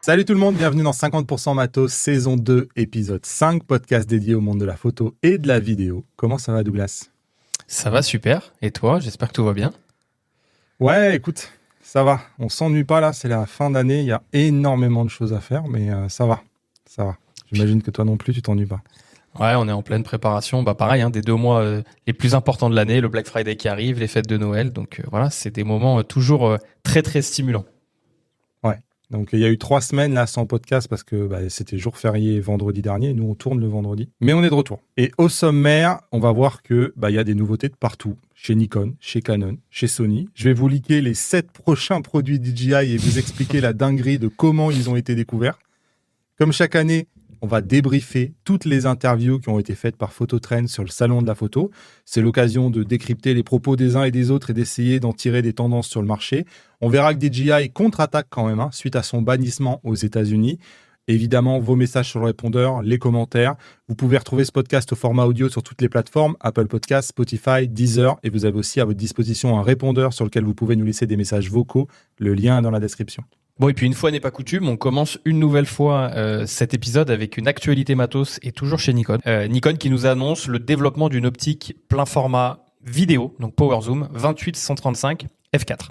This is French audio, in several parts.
Salut tout le monde, bienvenue dans 50% Matos, saison 2, épisode 5, podcast dédié au monde de la photo et de la vidéo. Comment ça va, Douglas ? Ça va super, et toi ? J'espère que tout va bien. Ouais, écoute, ça va. On s'ennuie pas là, c'est la fin d'année, il y a énormément de choses à faire, mais ça va. J'imagine que toi non plus, tu t'ennuies pas. Ouais, on est en pleine préparation. Pareil, des 2 mois les plus importants de l'année, le Black Friday qui arrive, les fêtes de Noël. Donc voilà, c'est des moments toujours très très stimulants. Ouais. Donc il y a eu 3 semaines là sans podcast parce que c'était jour férié vendredi dernier. Nous on tourne le vendredi, mais on est de retour. Et au sommaire, on va voir que il y a des nouveautés de partout, chez Nikon, chez Canon, chez Sony. Je vais vous liker les 7 prochains produits DJI et vous expliquer la dinguerie de comment ils ont été découverts. Comme chaque année, on va débriefer toutes les interviews qui ont été faites par Phototrend sur le salon de la photo. C'est l'occasion de décrypter les propos des uns et des autres et d'essayer d'en tirer des tendances sur le marché. On verra que DJI contre-attaque quand même, suite à son bannissement aux États-Unis. Évidemment, vos messages sur le répondeur, les commentaires. Vous pouvez retrouver ce podcast au format audio sur toutes les plateformes, Apple Podcasts, Spotify, Deezer. Et vous avez aussi à votre disposition un répondeur sur lequel vous pouvez nous laisser des messages vocaux. Le lien est dans la description. Bon, et puis une fois n'est pas coutume, on commence une nouvelle fois cet épisode avec une actualité matos et toujours chez Nikon. Nikon qui nous annonce le développement d'une optique plein format vidéo, donc Power Zoom 28-135 f4.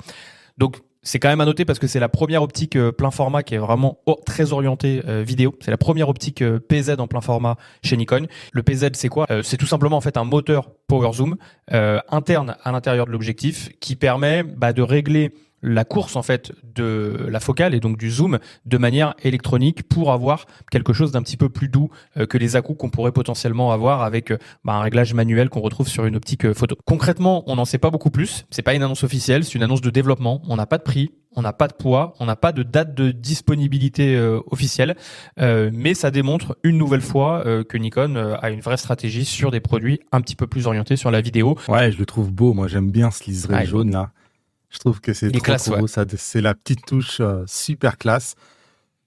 Donc c'est quand même à noter parce que c'est la première optique plein format qui est vraiment très orientée vidéo. C'est la première optique PZ en plein format chez Nikon. Le PZ, c'est quoi ? C'est tout simplement en fait un moteur Power Zoom interne à l'intérieur de l'objectif qui permet de régler la course en fait de la focale et donc du zoom de manière électronique pour avoir quelque chose d'un petit peu plus doux que les à-coups qu'on pourrait potentiellement avoir avec un réglage manuel qu'on retrouve sur une optique photo. Concrètement, on n'en sait pas beaucoup plus. C'est pas une annonce officielle, c'est une annonce de développement. On n'a pas de prix, on n'a pas de poids, on n'a pas de date de disponibilité officielle, mais ça démontre une nouvelle fois que Nikon a une vraie stratégie sur des produits un petit peu plus orientés sur la vidéo. Ouais, je le trouve beau. Moi, j'aime bien ce liseré jaune là. Je trouve que c'est trop beau, ça, c'est la petite touche super classe.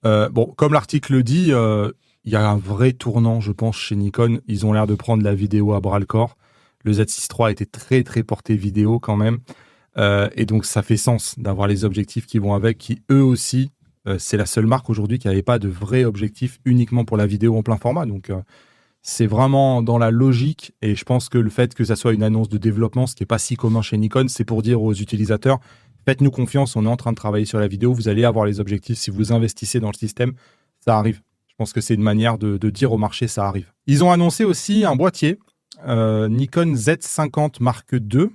Comme l'article le dit, il y a un vrai tournant, je pense, chez Nikon. Ils ont l'air de prendre la vidéo à bras-le-corps. Le Z6 III était très, très porté vidéo quand même. Et donc, ça fait sens d'avoir les objectifs qui vont avec, qui eux aussi, c'est la seule marque aujourd'hui qui n'avait pas de vrai objectif uniquement pour la vidéo en plein format. Donc, c'est vraiment dans la logique et je pense que le fait que ça soit une annonce de développement, ce qui n'est pas si commun chez Nikon, c'est pour dire aux utilisateurs, faites-nous confiance, on est en train de travailler sur la vidéo, vous allez avoir les objectifs, si vous investissez dans le système, ça arrive. Je pense que c'est une manière de dire au marché, ça arrive. Ils ont annoncé aussi un boîtier, Nikon Z50 Mark II.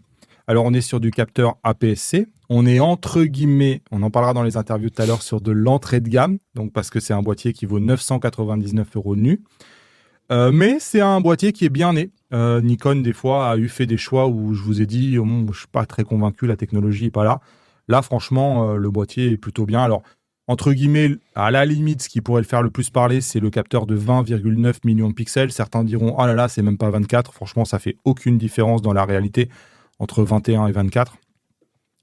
Alors on est sur du capteur APS-C, on est entre guillemets, on en parlera dans les interviews tout à l'heure, sur de l'entrée de gamme, donc parce que c'est un boîtier qui vaut 999 € nu. Mais c'est un boîtier qui est bien né. Nikon, des fois, fait des choix où je vous ai dit, je ne suis pas très convaincu, la technologie n'est pas là. Là, franchement, le boîtier est plutôt bien. Alors, entre guillemets, à la limite, ce qui pourrait le faire le plus parler, c'est le capteur de 20,9 millions de pixels. Certains diront, oh là là, c'est même pas 24. Franchement, ça fait aucune différence dans la réalité entre 21 et 24.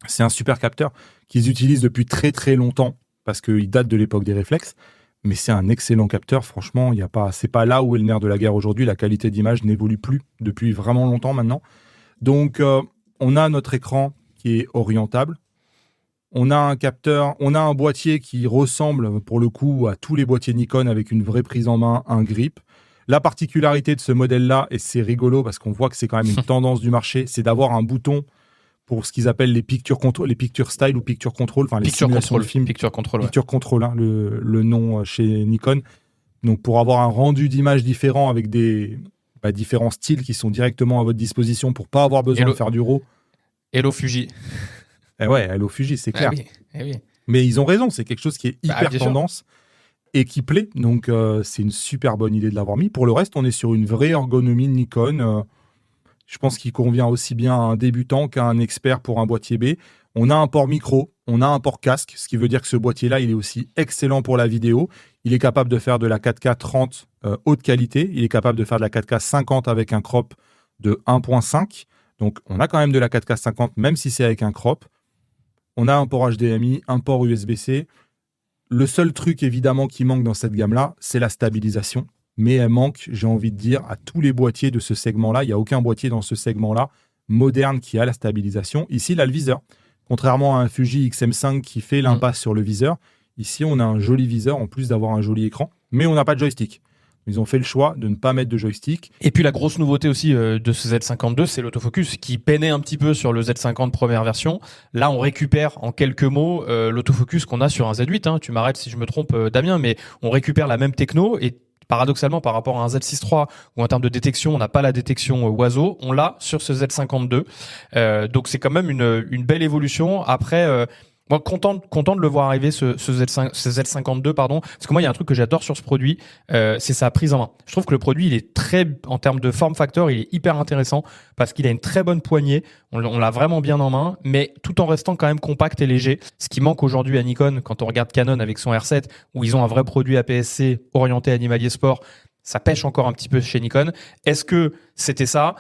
C'est un super capteur qu'ils utilisent depuis très très longtemps parce qu'il date de l'époque des réflexes. Mais c'est un excellent capteur, franchement, c'est pas là où est le nerf de la guerre aujourd'hui. La qualité d'image n'évolue plus depuis vraiment longtemps maintenant. Donc, on a notre écran qui est orientable. On a un capteur, on a un boîtier qui ressemble pour le coup à tous les boîtiers Nikon avec une vraie prise en main, un grip. La particularité de ce modèle-là, et c'est rigolo parce qu'on voit que c'est quand même une tendance du marché, c'est d'avoir un bouton pour ce qu'ils appellent les picture style ou picture control, enfin les simulations de films. Picture control, Picture control, le nom chez Nikon. Donc pour avoir un rendu d'image différent avec des différents styles qui sont directement à votre disposition pour pas avoir besoin de faire du RAW. Hello Fuji. Hello Fuji, c'est clair. Oui. Mais ils ont raison, c'est quelque chose qui est hyper tendance sûr. Et qui plaît. Donc c'est une super bonne idée de l'avoir mis. Pour le reste, on est sur une vraie ergonomie Nikon. Je pense qu'il convient aussi bien à un débutant qu'à un expert pour un boîtier B. On a un port micro, on a un port casque, ce qui veut dire que ce boîtier-là, il est aussi excellent pour la vidéo. Il est capable de faire de la 4K 30 haute qualité. Il est capable de faire de la 4K 50 avec un crop de 1.5. Donc, on a quand même de la 4K 50, même si c'est avec un crop. On a un port HDMI, un port USB-C. Le seul truc, évidemment, qui manque dans cette gamme-là, c'est la stabilisation. Mais elle manque, j'ai envie de dire, à tous les boîtiers de ce segment-là. Il n'y a aucun boîtier dans ce segment-là moderne qui a la stabilisation. Ici, il a le viseur. Contrairement à un Fuji X-M5 qui fait l'impasse sur le viseur, ici, on a un joli viseur en plus d'avoir un joli écran, mais on n'a pas de joystick. Ils ont fait le choix de ne pas mettre de joystick. Et puis la grosse nouveauté aussi de ce Z52, c'est l'autofocus qui peinait un petit peu sur le Z50 première version. Là, on récupère en quelques mots l'autofocus qu'on a sur un Z8. Hein. Tu m'arrêtes si je me trompe, Damien, mais on récupère la même techno et paradoxalement, par rapport à un Z6 III où en termes de détection, on n'a pas la détection oiseau, on l'a sur ce Z52. Donc c'est quand même une belle évolution. Après, moi, content de le voir arriver, ce Z52, pardon. Parce que moi, il y a un truc que j'adore sur ce produit, c'est sa prise en main. Je trouve que le produit, il est en termes de form factor, il est hyper intéressant parce qu'il a une très bonne poignée. On l'a vraiment bien en main, mais tout en restant quand même compact et léger. Ce qui manque aujourd'hui à Nikon, quand on regarde Canon avec son R7, où ils ont un vrai produit APS-C orienté animalier sport, ça pêche encore un petit peu chez Nikon. Est-ce que c'était ça ?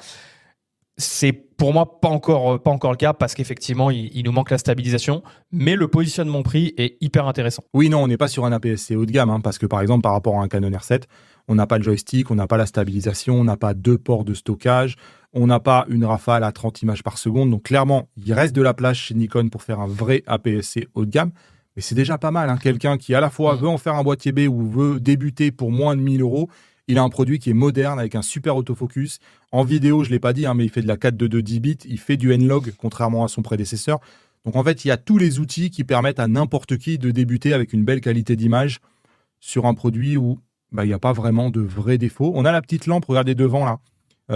C'est pour moi pas encore le cas parce qu'effectivement il nous manque la stabilisation, mais le positionnement prix est hyper intéressant. Oui, non, on n'est pas sur un APS-C haut de gamme, hein, parce que par exemple par rapport à un Canon R7, on n'a pas de joystick, on n'a pas la stabilisation, on n'a pas 2 ports de stockage, on n'a pas une rafale à 30 images par seconde. Donc clairement, il reste de la place chez Nikon pour faire un vrai APS-C haut de gamme, mais c'est déjà pas mal. Hein. Quelqu'un qui à la fois veut en faire un boîtier B ou veut débuter pour moins de 1000 €, il a un produit qui est moderne avec un super autofocus. En vidéo, je ne l'ai pas dit, hein, mais il fait de la 4:2 10 bits. Il fait du N-Log, contrairement à son prédécesseur. Donc en fait, il y a tous les outils qui permettent à n'importe qui de débuter avec une belle qualité d'image sur un produit où il n'y a pas vraiment de vrais défauts. On a la petite lampe, regardez devant là,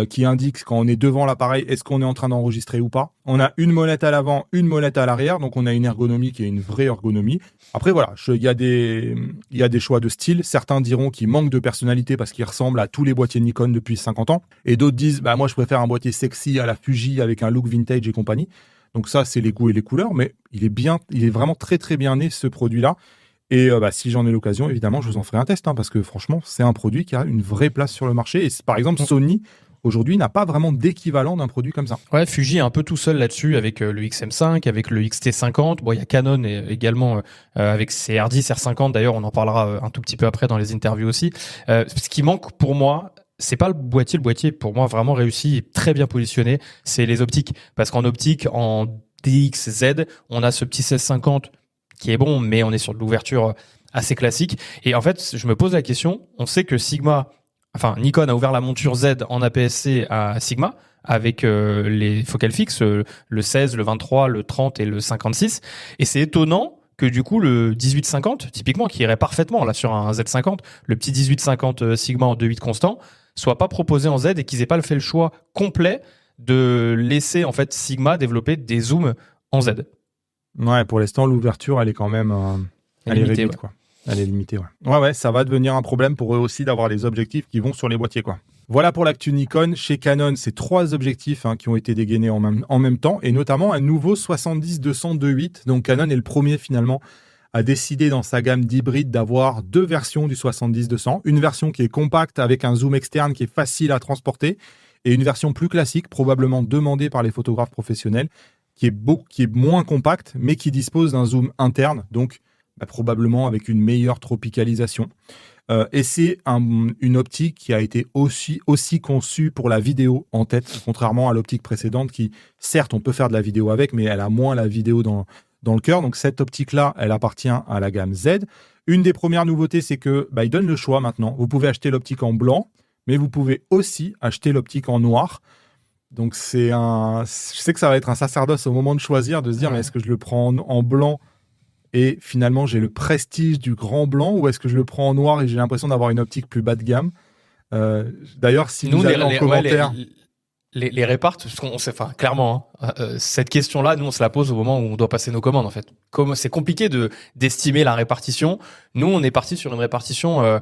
qui indique quand on est devant l'appareil, est-ce qu'on est en train d'enregistrer ou pas. On a une molette à l'avant, une molette à l'arrière, donc on a une ergonomie qui est une vraie ergonomie. Après voilà, il y a des choix de style. Certains diront qu'il manque de personnalité parce qu'il ressemble à tous les boîtiers Nikon depuis 50 ans. Et d'autres disent, moi je préfère un boîtier sexy à la Fuji avec un look vintage et compagnie. Donc ça, c'est les goûts et les couleurs, mais il est vraiment très très bien né ce produit-là. Et si j'en ai l'occasion, évidemment, je vous en ferai un test, hein, parce que franchement, c'est un produit qui a une vraie place sur le marché. Et par exemple, Sony aujourd'hui n'a pas vraiment d'équivalent d'un produit comme ça. Ouais, Fuji est un peu tout seul là-dessus avec le XM5, avec le XT50. Bon, il y a Canon également avec ses R10, R50. D'ailleurs, on en parlera un tout petit peu après dans les interviews aussi. Ce qui manque pour moi, c'est pas le boîtier. Le boîtier, pour moi, vraiment réussi et très bien positionné, c'est les optiques. Parce qu'en optique, en DXZ, on a ce petit 1650 qui est bon, mais on est sur de l'ouverture assez classique. Et en fait, je me pose la question, on sait que Nikon a ouvert la monture Z en APS-C à Sigma avec les focales fixes, le 16, le 23, le 30 et le 56. Et c'est étonnant que du coup le 1850, typiquement, qui irait parfaitement là sur un Z50, le petit 1850 Sigma en 2.8 constant, soit pas proposé en Z et qu'ils aient pas fait le choix complet de laisser en fait Sigma développer des zooms en Z. Ouais, pour l'instant, l'ouverture, elle est quand même elle est réduite, quoi. Elle est limitée, ouais. Ouais, ça va devenir un problème pour eux aussi d'avoir des objectifs qui vont sur les boîtiers, quoi. Voilà pour l'actu Nikon. Chez Canon, c'est 3 objectifs qui ont été dégainés en même temps, et notamment un nouveau 70-200 2.8. Donc Canon est le premier finalement à décider dans sa gamme d'hybride d'avoir 2 versions du 70-200. Une version qui est compacte avec un zoom externe qui est facile à transporter, et une version plus classique, probablement demandée par les photographes professionnels, qui est moins compacte, mais qui dispose d'un zoom interne, donc probablement avec une meilleure tropicalisation. Et c'est une optique qui a été aussi conçue pour la vidéo en tête, contrairement à l'optique précédente qui, certes, on peut faire de la vidéo avec, mais elle a moins la vidéo dans le cœur. Donc cette optique-là, elle appartient à la gamme Z. Une des premières nouveautés, c'est que il donne le choix maintenant. Vous pouvez acheter l'optique en blanc, mais vous pouvez aussi acheter l'optique en noir. Donc je sais que ça va être un sacerdoce au moment de choisir, de se dire mais est-ce que je le prends en blanc et finalement j'ai le prestige du grand blanc, ou est-ce que je le prends en noir et j'ai l'impression d'avoir une optique plus bas de gamme. D'ailleurs, si nous avez en commentaire... Les réparts, parce qu'on sait, clairement, cette question-là, nous on se la pose au moment où on doit passer nos commandes en fait. Comme c'est compliqué d'estimer la répartition, nous on est parti sur une répartition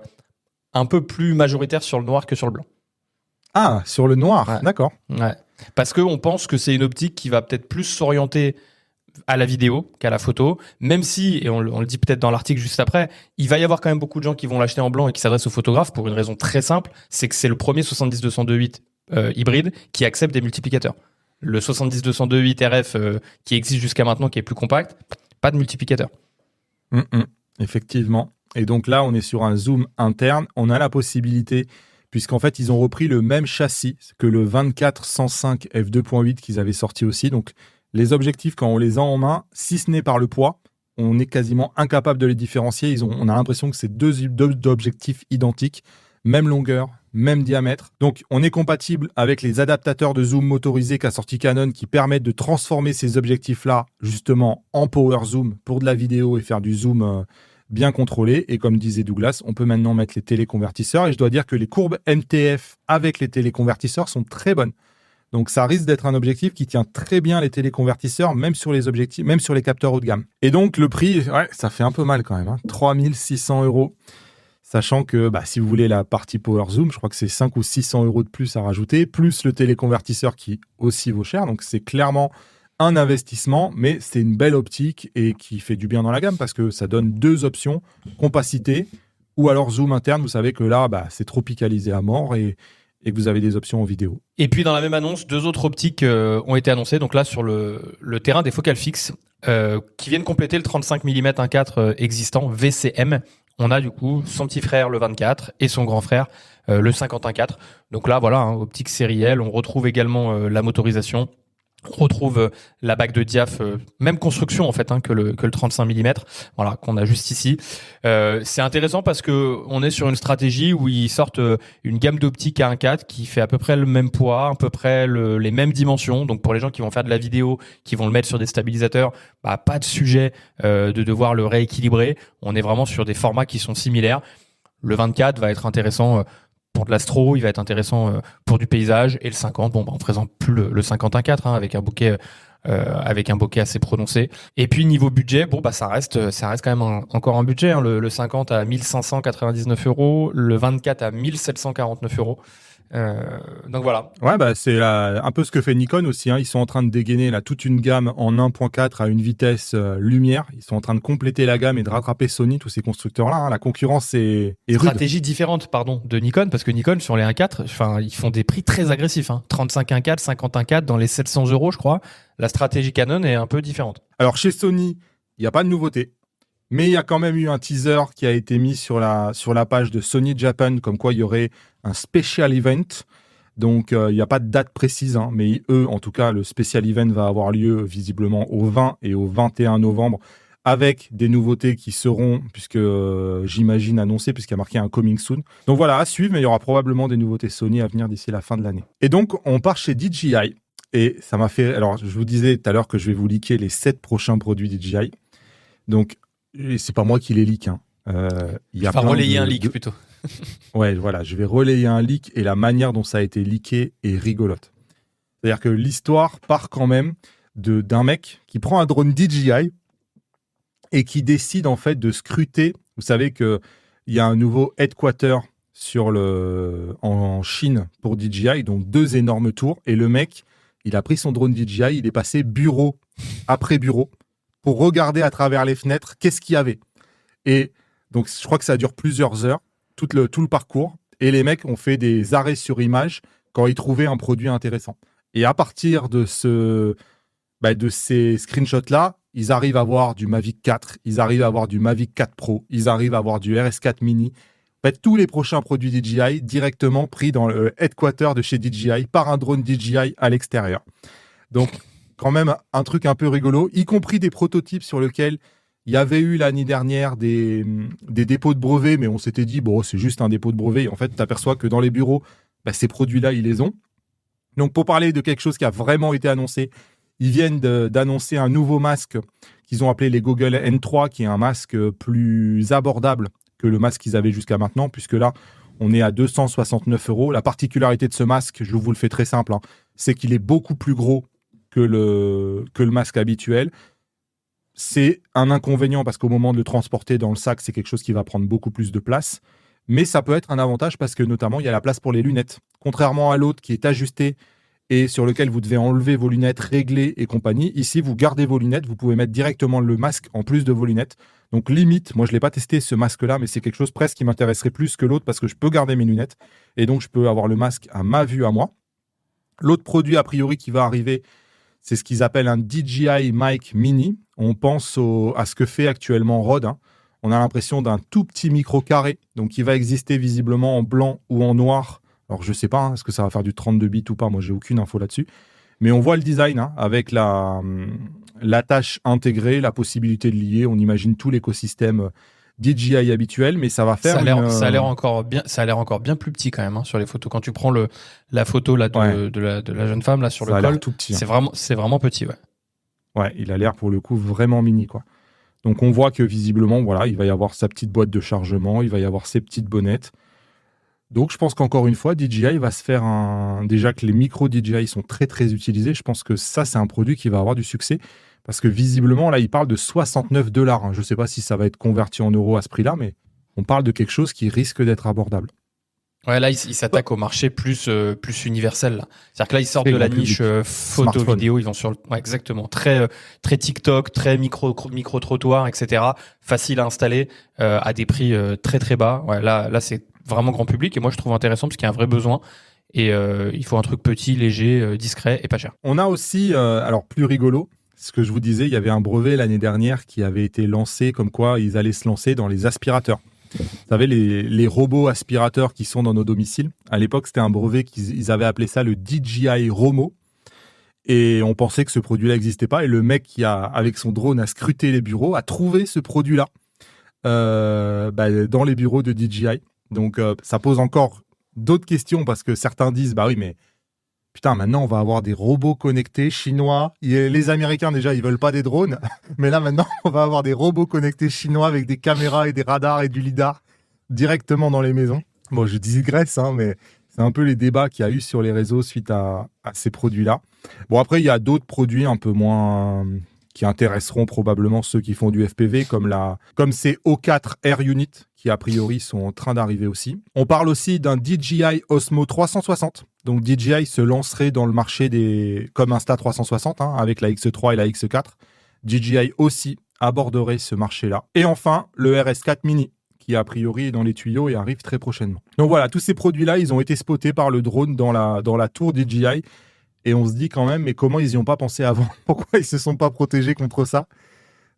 un peu plus majoritaire sur le noir que sur le blanc. Ah, sur le noir, ouais. D'accord. Ouais. Parce qu'on pense que c'est une optique qui va peut-être plus s'orienter à la vidéo qu'à la photo, même si, et on le dit peut-être dans l'article juste après, il va y avoir quand même beaucoup de gens qui vont l'acheter en blanc et qui s'adressent aux photographes pour une raison très simple, c'est que c'est le premier 70-200 2.8 hybride qui accepte des multiplicateurs. Le 70-200 2.8 RF qui existe jusqu'à maintenant, qui est plus compact, pas de multiplicateur. Effectivement. Et donc là, on est sur un zoom interne. On a la possibilité, puisqu'en fait, ils ont repris le même châssis que le 24-105 f2.8 qu'ils avaient sorti aussi. Donc, Les objectifs, quand on les a en main, si ce n'est par le poids, on est quasiment incapable de les différencier. On a l'impression que c'est deux objectifs identiques, même longueur, même diamètre. Donc, on est compatible avec les adaptateurs de zoom motorisés qu'a sorti Canon qui permettent de transformer ces objectifs-là justement en power zoom pour de la vidéo et faire du zoom bien contrôlé. Et comme disait Douglas, on peut maintenant mettre les téléconvertisseurs. Et je dois dire que les courbes MTF avec les téléconvertisseurs sont très bonnes. Donc, ça risque d'être un objectif qui tient très bien les téléconvertisseurs, même sur les objectifs, même sur les capteurs haut de gamme. Et donc, le prix, ça fait un peu mal quand même. 3 600 €. Sachant que si vous voulez la partie Power Zoom, je crois que c'est 5 ou 600 € de plus à rajouter, plus le téléconvertisseur qui aussi vaut cher. Donc, c'est clairement un investissement, mais c'est une belle optique et qui fait du bien dans la gamme parce que ça donne deux options, compacité ou alors zoom interne. Vous savez que là, c'est tropicalisé à mort et que vous avez des options en vidéo. Et puis, dans la même annonce, 2 autres optiques ont été annoncées. Donc là, sur le terrain des focales fixes, qui viennent compléter le 35 mm 1.4 existant VCM. On a du coup son petit frère le 24 et son grand frère le 51.4. Donc là, voilà, optique sérielle. On retrouve également la motorisation. On retrouve la bague de diaph, même construction en fait que le 35 mm, voilà, qu'on a juste ici. C'est intéressant parce que on est sur une stratégie où ils sortent une gamme d'optiques à 1.4 qui fait à peu près le même poids, à peu près les mêmes dimensions. Donc pour les gens qui vont faire de la vidéo, qui vont le mettre sur des stabilisateurs, pas de sujet de devoir le rééquilibrer. On est vraiment sur des formats qui sont similaires. Le 24 va être intéressant pour de l'astro, il va être intéressant pour du paysage, et le 50, on présente plus le 51.4 avec un bokeh assez prononcé. Et puis niveau budget, ça reste quand même encore un budget. Le 50 à 1 599 €, le 24 à 1 749 €. Donc voilà. Ouais, c'est un peu ce que fait Nikon aussi. Ils sont en train de dégainer là toute une gamme en 1.4 à une vitesse lumière. Ils sont en train de compléter la gamme et de rattraper Sony, tous ces constructeurs-là. La concurrence est rude. Stratégie différente, de Nikon, parce que Nikon sur les 1.4, ils font des prix très agressifs. 35 1.4, 50 1.4 dans les 700 €, je crois. La stratégie Canon est un peu différente. Alors chez Sony, il n'y a pas de nouveauté. Mais il y a quand même eu un teaser qui a été mis sur la page de Sony Japan, comme quoi il y aurait un special event. Donc, il n'y a pas de date précise, mais eux, en tout cas, le special event va avoir lieu visiblement au 20 et au 21 novembre avec des nouveautés qui seront, puisque j'imagine, annoncées, puisqu'il y a marqué un coming soon. Donc voilà, à suivre, mais il y aura probablement des nouveautés Sony à venir d'ici la fin de l'année. Et donc, on part chez DJI. Et ça m'a fait... Alors, je vous disais tout à l'heure que je vais vous leaker les 7 prochains produits DJI. Donc, c'est pas moi qui les leak. Il va relayer un leak plutôt. Ouais, voilà, je vais relayer un leak et la manière dont ça a été leaké est rigolote. C'est-à-dire que l'histoire part quand même d'un mec qui prend un drone DJI et qui décide en fait de scruter. Vous savez qu'il y a un nouveau headquarter en Chine pour DJI, donc 2 énormes tours. Et le mec, il a pris son drone DJI, il est passé bureau après bureau pour regarder à travers les fenêtres qu'est-ce qu'il y avait. Et donc, je crois que ça dure plusieurs heures, tout le parcours. Et les mecs ont fait des arrêts sur image quand ils trouvaient un produit intéressant. Et à partir de ces screenshots-là, ils arrivent à voir du Mavic 4, ils arrivent à voir du Mavic 4 Pro, ils arrivent à voir du RS4 Mini. En fait, tous les prochains produits DJI directement pris dans le headquarter de chez DJI par un drone DJI à l'extérieur. Donc, quand même un truc un peu rigolo, y compris des prototypes sur lesquels il y avait eu l'année dernière des dépôts de brevets, mais on s'était dit, c'est juste un dépôt de brevet. Et en fait, tu t'aperçois que dans les bureaux, ces produits-là, ils les ont. Donc, pour parler de quelque chose qui a vraiment été annoncé, ils viennent d'annoncer un nouveau masque qu'ils ont appelé les Google N3, qui est un masque plus abordable que le masque qu'ils avaient jusqu'à maintenant, puisque là, on est à 269 €. La particularité de ce masque, je vous le fais très simple, c'est qu'il est beaucoup plus gros que le masque habituel. C'est un inconvénient parce qu'au moment de le transporter dans le sac, c'est quelque chose qui va prendre beaucoup plus de place. Mais ça peut être un avantage parce que notamment, il y a la place pour les lunettes. Contrairement à l'autre qui est ajusté et sur lequel vous devez enlever vos lunettes, régler et compagnie. Ici, vous gardez vos lunettes, vous pouvez mettre directement le masque en plus de vos lunettes. Donc limite, moi je ne l'ai pas testé ce masque-là, mais c'est quelque chose presque qui m'intéresserait plus que l'autre parce que je peux garder mes lunettes et donc je peux avoir le masque à ma vue à moi. L'autre produit a priori qui va arriver, c'est ce qu'ils appellent un DJI Mic Mini. On pense à ce que fait actuellement Rode. On a l'impression d'un tout petit micro carré, donc qui va exister visiblement en blanc ou en noir. Alors je ne sais pas, est-ce que ça va faire du 32 bits ou pas, moi j'ai aucune info là-dessus. Mais on voit le design avec l'attache intégrée, la possibilité de lier. On imagine tout l'écosystème DJI habituel, mais ça va faire. Ça a l'air encore bien plus petit quand même sur les photos. Quand tu prends la photo là de la jeune femme là sur le col, tout petit, c'est vraiment petit, ouais. Ouais, il a l'air pour le coup vraiment mini, quoi. Donc on voit que visiblement, voilà, il va y avoir sa petite boîte de chargement, il va y avoir ses petites bonnettes. Donc je pense qu'encore une fois, DJI va se faire déjà que les micros DJI sont très très utilisés. Je pense que ça, c'est un produit qui va avoir du succès. Parce que visiblement, là, il parle de $69. Je ne sais pas si ça va être converti en euros à ce prix-là, mais on parle de quelque chose qui risque d'être abordable. Ouais, là, il s'attaque au marché plus universel. Là. C'est-à-dire que là, ils sortent de la niche photo, vidéo. Ils vont sur exactement. Très TikTok, très micro-trottoir, etc. Facile à installer, à des prix très très bas. Ouais, là, c'est vraiment grand public. Et moi, je trouve intéressant parce qu'il y a un vrai besoin. Et il faut un truc petit, léger, discret et pas cher. On a aussi, alors plus rigolo, ce que je vous disais, il y avait un brevet l'année dernière qui avait été lancé comme quoi ils allaient se lancer dans les aspirateurs. Vous savez, les robots aspirateurs qui sont dans nos domiciles. À l'époque, c'était un brevet qu'ils avaient appelé ça le DJI Romo. Et on pensait que ce produit-là n'existait pas. Et le mec qui avec son drone, a scruté les bureaux, a trouvé ce produit-là dans les bureaux de DJI. Donc, ça pose encore d'autres questions parce que certains disent, bah oui, mais putain, maintenant, on va avoir des robots connectés chinois. Les Américains, déjà, ils veulent pas des drones. Mais là, maintenant, on va avoir des robots connectés chinois avec des caméras et des radars et du lidar directement dans les maisons. Bon, je digresse, mais c'est un peu les débats qu'il y a eu sur les réseaux suite à ces produits-là. Bon, après, il y a d'autres produits un peu moins qui intéresseront probablement ceux qui font du FPV, comme ces O4 Air Unit, qui a priori sont en train d'arriver aussi. On parle aussi d'un DJI Osmo 360. Donc DJI se lancerait dans le marché comme Insta360, avec la X3 et la X4. DJI aussi aborderait ce marché-là. Et enfin, le RS4 Mini, qui a priori est dans les tuyaux et arrive très prochainement. Donc voilà, tous ces produits-là, ils ont été spotés par le drone dans la tour DJI. Et on se dit quand même, mais comment ils n'y ont pas pensé avant? Pourquoi ils ne se sont pas protégés contre ça?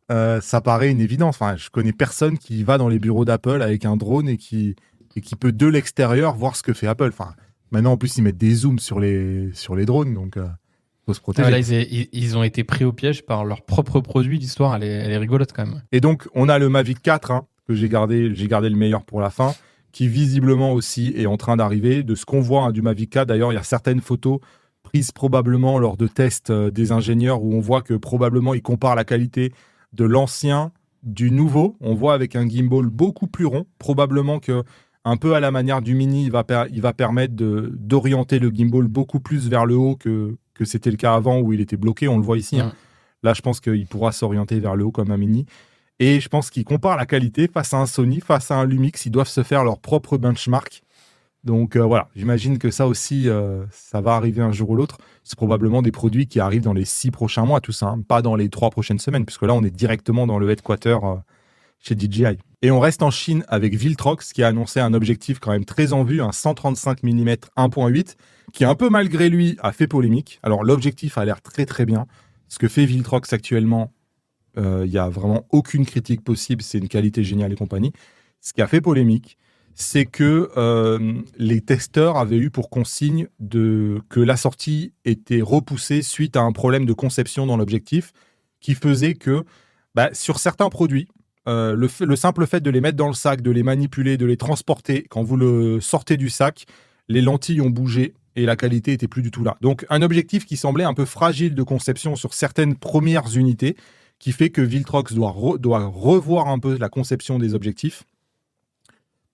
Ça paraît une évidence. Enfin, je connais personne qui va dans les bureaux d'Apple avec un drone et qui peut de l'extérieur voir ce que fait Apple. Enfin, maintenant, en plus, ils mettent des zooms sur les drones, donc faut se protéger. Là, ils ont été pris au piège par leur propre produit. L'histoire, elle est rigolote quand même. Et donc, on a le Mavic 4 que j'ai gardé le meilleur pour la fin, qui visiblement aussi est en train d'arriver. De ce qu'on voit du Mavic 4, d'ailleurs, il y a certaines photos prises probablement lors de tests des ingénieurs où on voit que probablement ils comparent la qualité de l'ancien, du nouveau. On voit avec un gimbal beaucoup plus rond, probablement que un peu à la manière du Mini, il va permettre d'orienter le gimbal beaucoup plus vers le haut que c'était le cas avant où il était bloqué. On le voit ici. Là, je pense qu'il pourra s'orienter vers le haut comme un Mini. Et je pense qu'ils comparent la qualité face à un Sony, face à un Lumix. Ils doivent se faire leur propre benchmark. Donc voilà, j'imagine que ça aussi, ça va arriver un jour ou l'autre. C'est probablement des produits qui arrivent dans les 6 prochains mois, tout ça, pas dans les 3 prochaines semaines, puisque là, on est directement dans le headquarter chez DJI. Et on reste en Chine avec Viltrox, qui a annoncé un objectif quand même très en vue, un 135 mm 1.8, qui un peu malgré lui a fait polémique. Alors l'objectif a l'air très très bien. Ce que fait Viltrox actuellement, il n'y a vraiment aucune critique possible, c'est une qualité géniale et compagnie. Ce qui a fait polémique, c'est que les testeurs avaient eu pour consigne que la sortie était repoussée suite à un problème de conception dans l'objectif qui faisait que sur certains produits, le simple fait de les mettre dans le sac, de les manipuler, de les transporter, quand vous le sortez du sac, les lentilles ont bougé et la qualité était plus du tout là. Donc un objectif qui semblait un peu fragile de conception sur certaines premières unités, qui fait que Viltrox doit revoir un peu la conception des objectifs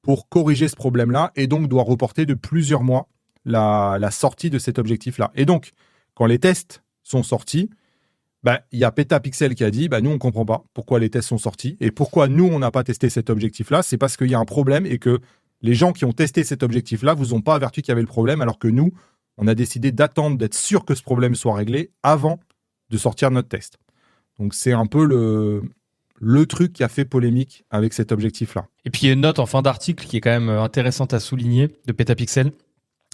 pour corriger ce problème-là, et donc doit reporter de plusieurs mois la sortie de cet objectif-là. Et donc, quand les tests sont sortis, il y a Petapixel qui a dit nous, on ne comprend pas pourquoi les tests sont sortis, et pourquoi nous, on n'a pas testé cet objectif-là. C'est parce qu'il y a un problème, et que les gens qui ont testé cet objectif-là vous ont pas averti qu'il y avait le problème, alors que nous, on a décidé d'attendre, d'être sûr que ce problème soit réglé avant de sortir notre test. Donc, c'est un peu le truc qui a fait polémique avec cet objectif-là. Et puis il y a une note en fin d'article qui est quand même intéressante à souligner de Petapixel,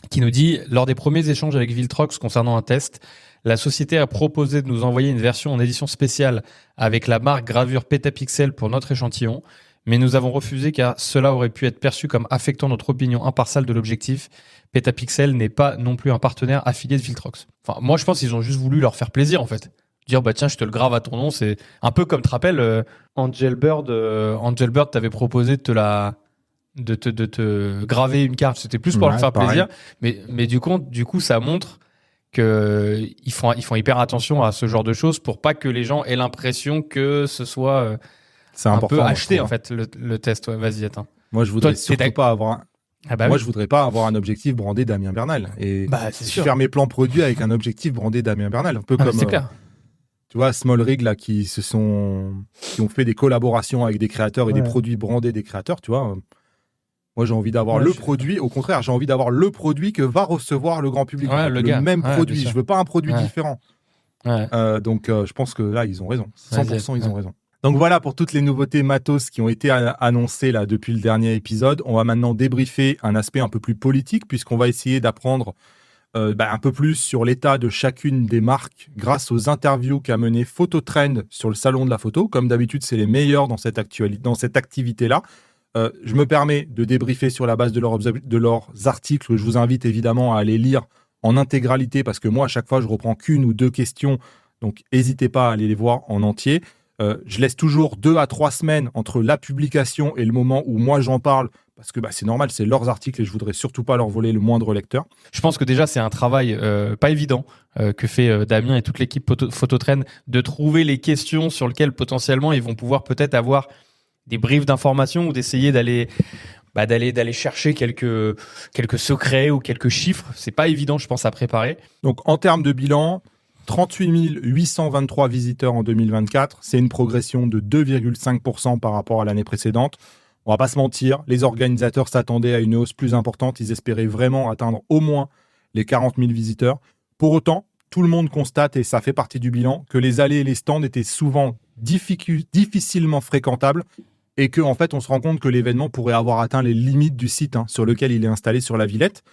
qui nous dit « Lors des premiers échanges avec Viltrox concernant un test, la société a proposé de nous envoyer une version en édition spéciale avec la marque gravure Petapixel pour notre échantillon, mais nous avons refusé car cela aurait pu être perçu comme affectant notre opinion impartiale de l'objectif. Petapixel n'est pas non plus un partenaire affilié de Viltrox. Enfin, moi, je pense qu'ils ont juste voulu leur faire plaisir, en fait. Dire, bah tiens, je te le grave à ton nom. C'est un peu comme, tu te rappelles, Angel Bird t'avait proposé de te graver une carte. C'était plus pour leur faire plaisir. Mais du coup, ça montre qu'ils font hyper attention à ce genre de choses pour pas que les gens aient l'impression que ce soit c'est un peu acheté, en fait, le test. Ouais, vas-y, attends. Moi, je voudrais surtout pas avoir... je voudrais pas avoir un objectif brandé Damien Bernal. Et faire mes plans produits avec un objectif brandé Damien Bernal. Un peu comme, c'est clair. Tu vois, Small Rig, là, qui ont fait des collaborations avec des créateurs et des produits brandés des créateurs, tu vois. Moi, j'ai envie d'avoir le produit. Au contraire, j'ai envie d'avoir le produit que va recevoir le grand public. Le même produit. Je veux pas un produit différent. Donc, je pense que là, ils ont raison. 100%, ils ont raison. Donc voilà pour toutes les nouveautés matos qui ont été annoncées là depuis le dernier épisode. On va maintenant débriefer un aspect un peu plus politique puisqu'on va essayer d'apprendre un peu plus sur l'état de chacune des marques grâce aux interviews qu'a mené Phototrend sur le salon de la photo. Comme d'habitude, c'est les meilleurs dans cette activité-là. Je me permets de débriefer sur la base de leurs articles. Je vous invite évidemment à aller lire en intégralité parce que moi, à chaque fois, je reprends qu'une ou deux questions. Donc, n'hésitez pas à aller les voir en entier. Je laisse toujours 2 à 3 semaines entre la publication et le moment où moi j'en parle parce que c'est normal, c'est leurs articles et je voudrais surtout pas leur voler le moindre lecteur. Je pense que déjà c'est un travail pas évident que fait Damien et toute l'équipe Phototrend de trouver les questions sur lesquelles potentiellement ils vont pouvoir peut-être avoir des briefs d'informations ou d'essayer d'aller chercher quelques secrets ou quelques chiffres. C'est pas évident, je pense, à préparer. Donc en termes de bilan, 38 823 visiteurs en 2024, c'est une progression de 2,5% par rapport à l'année précédente. On va pas se mentir, les organisateurs s'attendaient à une hausse plus importante, ils espéraient vraiment atteindre au moins les 40 000 visiteurs. Pour autant, tout le monde constate, et ça fait partie du bilan, que les allées et les stands étaient souvent difficilement fréquentables et qu'en fait, on se rend compte que l'événement pourrait avoir atteint les limites du site sur lequel il est installé sur la Villette.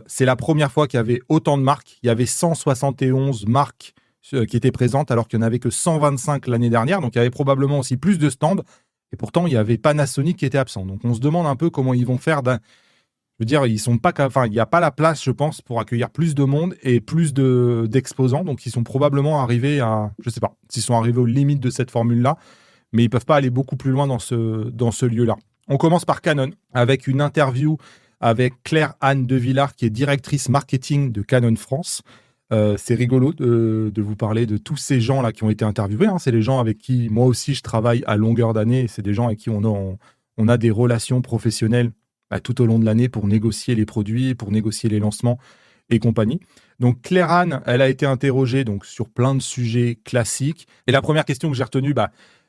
C'est la première fois qu'il y avait autant de marques. Il y avait 171 marques qui étaient présentes alors qu'il n'y en avait que 125 l'année dernière. Donc, il y avait probablement aussi plus de stands. Et pourtant, il y avait Panasonic qui était absent. Donc, on se demande un peu comment ils vont faire. Je veux dire, il n'y a pas la place, je pense, pour accueillir plus de monde et plus d'exposants. Donc, ils sont probablement arrivés à... Je ne sais pas s'ils sont arrivés aux limites de cette formule-là. Mais ils ne peuvent pas aller beaucoup plus loin dans ce lieu-là. On commence par Canon avec une interview avec Claire-Anne Devillard, qui est directrice marketing de Canon France. C'est rigolo de vous parler de tous ces gens-là qui ont été interviewés. C'est les gens avec qui, moi aussi, je travaille à longueur d'année. Et c'est des gens avec qui on a des relations professionnelles tout au long de l'année pour négocier les produits, pour négocier les lancements et compagnie. Donc, Claire-Anne, elle a été interrogée sur plein de sujets classiques. Et la première question que j'ai retenue,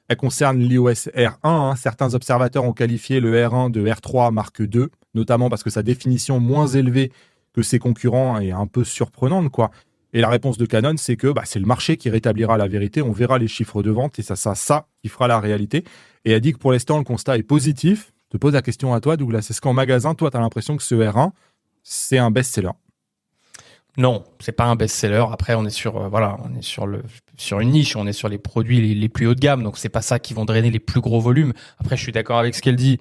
elle concerne l'iOS R1. Certains observateurs ont qualifié le R1 de R3 Mark II, notamment parce que sa définition moins élevée que ses concurrents est un peu surprenante, quoi. Et la réponse de Canon, c'est que c'est le marché qui rétablira la vérité. On verra les chiffres de vente et ça qui fera la réalité. Et elle dit que pour l'instant, le constat est positif. Je te pose la question à toi, Douglas. Est-ce qu'en magasin, toi, tu as l'impression que ce R1, c'est un best-seller ? Non, c'est pas un best-seller. Après, on est sur une niche, on est sur les produits les plus haut de gamme, donc c'est pas ça qui vont drainer les plus gros volumes. Après, je suis d'accord avec ce qu'elle dit.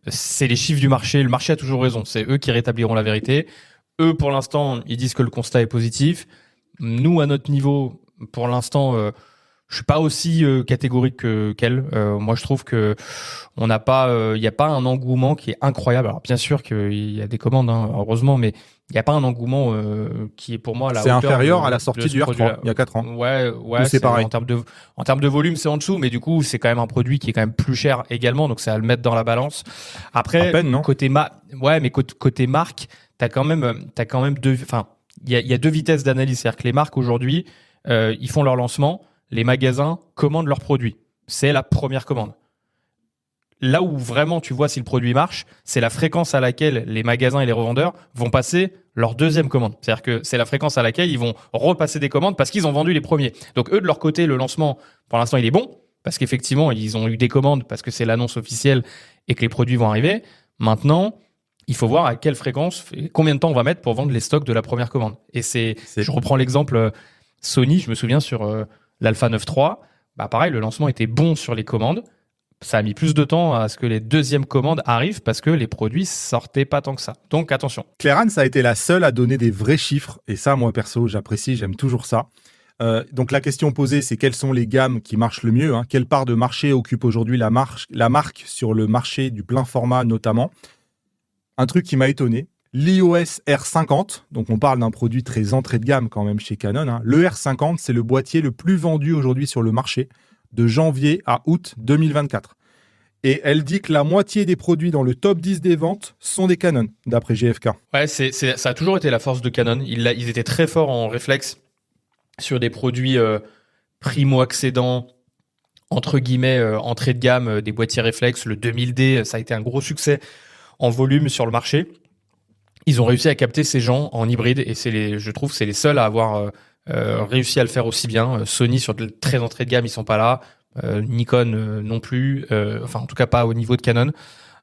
C'est les chiffres du marché. Le marché a toujours raison. C'est eux qui rétabliront la vérité. Eux, pour l'instant, ils disent que le constat est positif. Nous, à notre niveau, pour l'instant, je suis pas aussi catégorique qu'elle. Moi, je trouve que il n'y a pas un engouement qui est incroyable. Alors, bien sûr qu'il y a des commandes, heureusement, mais il n'y a pas un engouement qui est pour moi à la hauteur. C'est inférieur à la sortie du R3 il y a 4 ans. Ouais, c'est pareil. En termes de volume, c'est en dessous, mais du coup, c'est quand même un produit qui est quand même plus cher également, donc c'est à le mettre dans la balance. Après, à peine, non côté marque, t'as quand même deux. Enfin, il y a deux vitesses d'analyse, c'est-à-dire que les marques aujourd'hui, ils font leur lancement, les magasins commandent leurs produits. C'est la première commande. Là où vraiment tu vois si le produit marche, c'est la fréquence à laquelle les magasins et les revendeurs vont passer leur deuxième commande. C'est-à-dire que c'est la fréquence à laquelle ils vont repasser des commandes parce qu'ils ont vendu les premiers. Donc eux, de leur côté, le lancement, pour l'instant, il est bon parce qu'effectivement, ils ont eu des commandes parce que c'est l'annonce officielle et que les produits vont arriver. Maintenant, il faut voir à quelle fréquence, combien de temps on va mettre pour vendre les stocks de la première commande. Et je reprends l'exemple Sony, je me souviens sur l'Alpha 9 III, pareil, le lancement était bon sur les commandes. ça a mis plus de temps à ce que les deuxièmes commandes arrivent parce que les produits sortaient pas tant que ça. Donc attention. Clarins a été la seule à donner des vrais chiffres. Et ça, moi perso, j'apprécie, j'aime toujours ça. Donc la question posée, c'est quelles sont les gammes qui marchent le mieux, hein. Quelle part de marché occupe aujourd'hui la marque sur le marché du plein format notamment. Un truc qui m'a étonné, l'iOS R50, donc on parle d'un produit très entrée de gamme quand même chez Canon, hein. Le R50, c'est le boîtier le plus vendu aujourd'hui sur le marché de janvier à août 2024. Et elle dit que la moitié des produits dans le top 10 des ventes sont des Canon, d'après GFK. Ouais, ça a toujours été la force de Canon. Ils étaient très forts en réflexe sur des produits primo-accédants, entre guillemets, entrée de gamme, des boîtiers réflexes. Le 2000D, ça a été un gros succès en volume sur le marché. Ils ont réussi à capter ces gens en hybride et je trouve que c'est les seuls à avoir réussi à le faire aussi bien. Sony, sur de très entrée de gamme, ils sont pas là. Nikon non plus. Enfin, en tout cas, pas au niveau de Canon.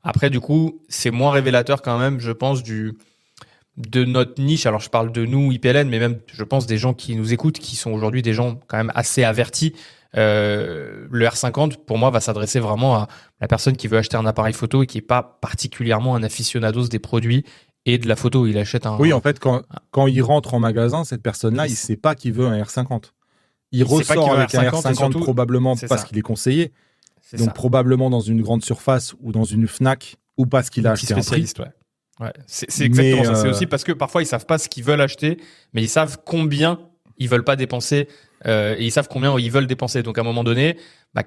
Après, du coup, c'est moins révélateur quand même, je pense, de notre niche. Alors, je parle de nous, IPLN, mais même, je pense, des gens qui nous écoutent, qui sont aujourd'hui des gens quand même assez avertis. Le R50, pour moi, va s'adresser vraiment à la personne qui veut acheter un appareil photo et qui n'est pas particulièrement un aficionados des produits et de la photo. Il achète un... Oui, en fait, quand il rentre en magasin, cette personne-là, il ne sait pas qu'il veut un R50. Il ressort avec un R50 surtout, probablement parce qu'il est conseillé. Donc, probablement dans une grande surface ou dans une Fnac ou parce qu'il a acheté un prix. Ouais, c'est exactement ça. C'est aussi parce que parfois ils savent pas ce qu'ils veulent acheter, mais ils savent combien ils veulent pas dépenser et ils savent combien ils veulent dépenser. Donc à un moment donné,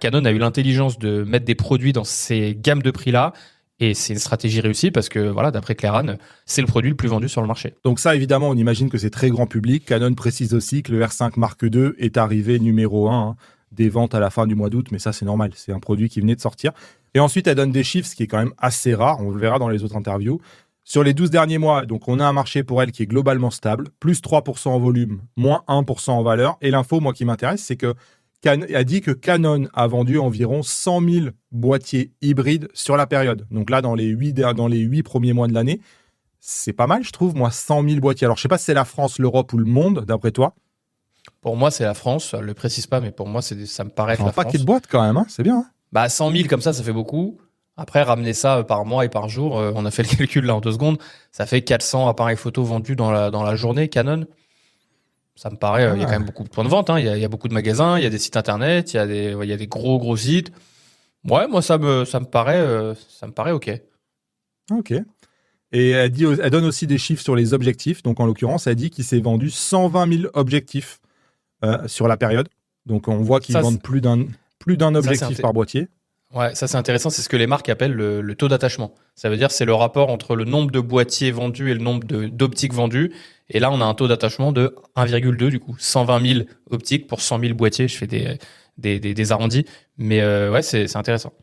Canon a eu l'intelligence de mettre des produits dans ces gammes de prix là, et c'est une stratégie réussie parce que voilà, d'après Clarins, c'est le produit le plus vendu sur le marché. Donc ça, évidemment, on imagine que c'est très grand public. Canon précise aussi que le R5 Mark II est arrivé numéro 1 des ventes à la fin du mois d'août, mais ça c'est normal, c'est un produit qui venait de sortir. Et ensuite, elle donne des chiffres, ce qui est quand même assez rare. On le verra dans les autres interviews. Sur les 12 derniers mois, donc on a un marché pour elle qui est globalement stable, plus 3% en volume, moins 1% en valeur. Et l'info, moi, qui m'intéresse, c'est que a dit que Canon a vendu environ 100 000 boîtiers hybrides sur la période. Donc là, dans les 8 premiers mois de l'année, c'est pas mal, je trouve, moi, 100 000 boîtiers. Alors, je sais pas si c'est la France, l'Europe ou le monde, d'après toi. Pour moi, c'est la France. Je le précise pas, mais pour moi, ça me paraît être la France. Un paquet de boîtes quand même, hein, c'est bien. 100 000 comme ça fait beaucoup. Après, ramener ça par mois et par jour, on a fait le calcul là en 2 secondes, ça fait 400 appareils photo vendus dans la journée, Canon. Ça me paraît, il y a quand même beaucoup de points de vente, hein. Il y a beaucoup de magasins, il y a des sites internet, il y a des gros sites. Ouais, moi, ça me paraît OK. OK. Et elle donne aussi des chiffres sur les objectifs. Donc, en l'occurrence, elle dit qu'il s'est vendu 120 000 objectifs sur la période. Donc, on voit qu'ils vendent plus d'un objectif par boîtier. Ouais, ça c'est intéressant, c'est ce que les marques appellent le taux d'attachement. Ça veut dire c'est le rapport entre le nombre de boîtiers vendus et le nombre d'optiques vendues. Et là, on a un taux d'attachement de 1,2 du coup, 120 000 optiques pour 100 000 boîtiers. Je fais des arrondis, mais ouais, c'est intéressant.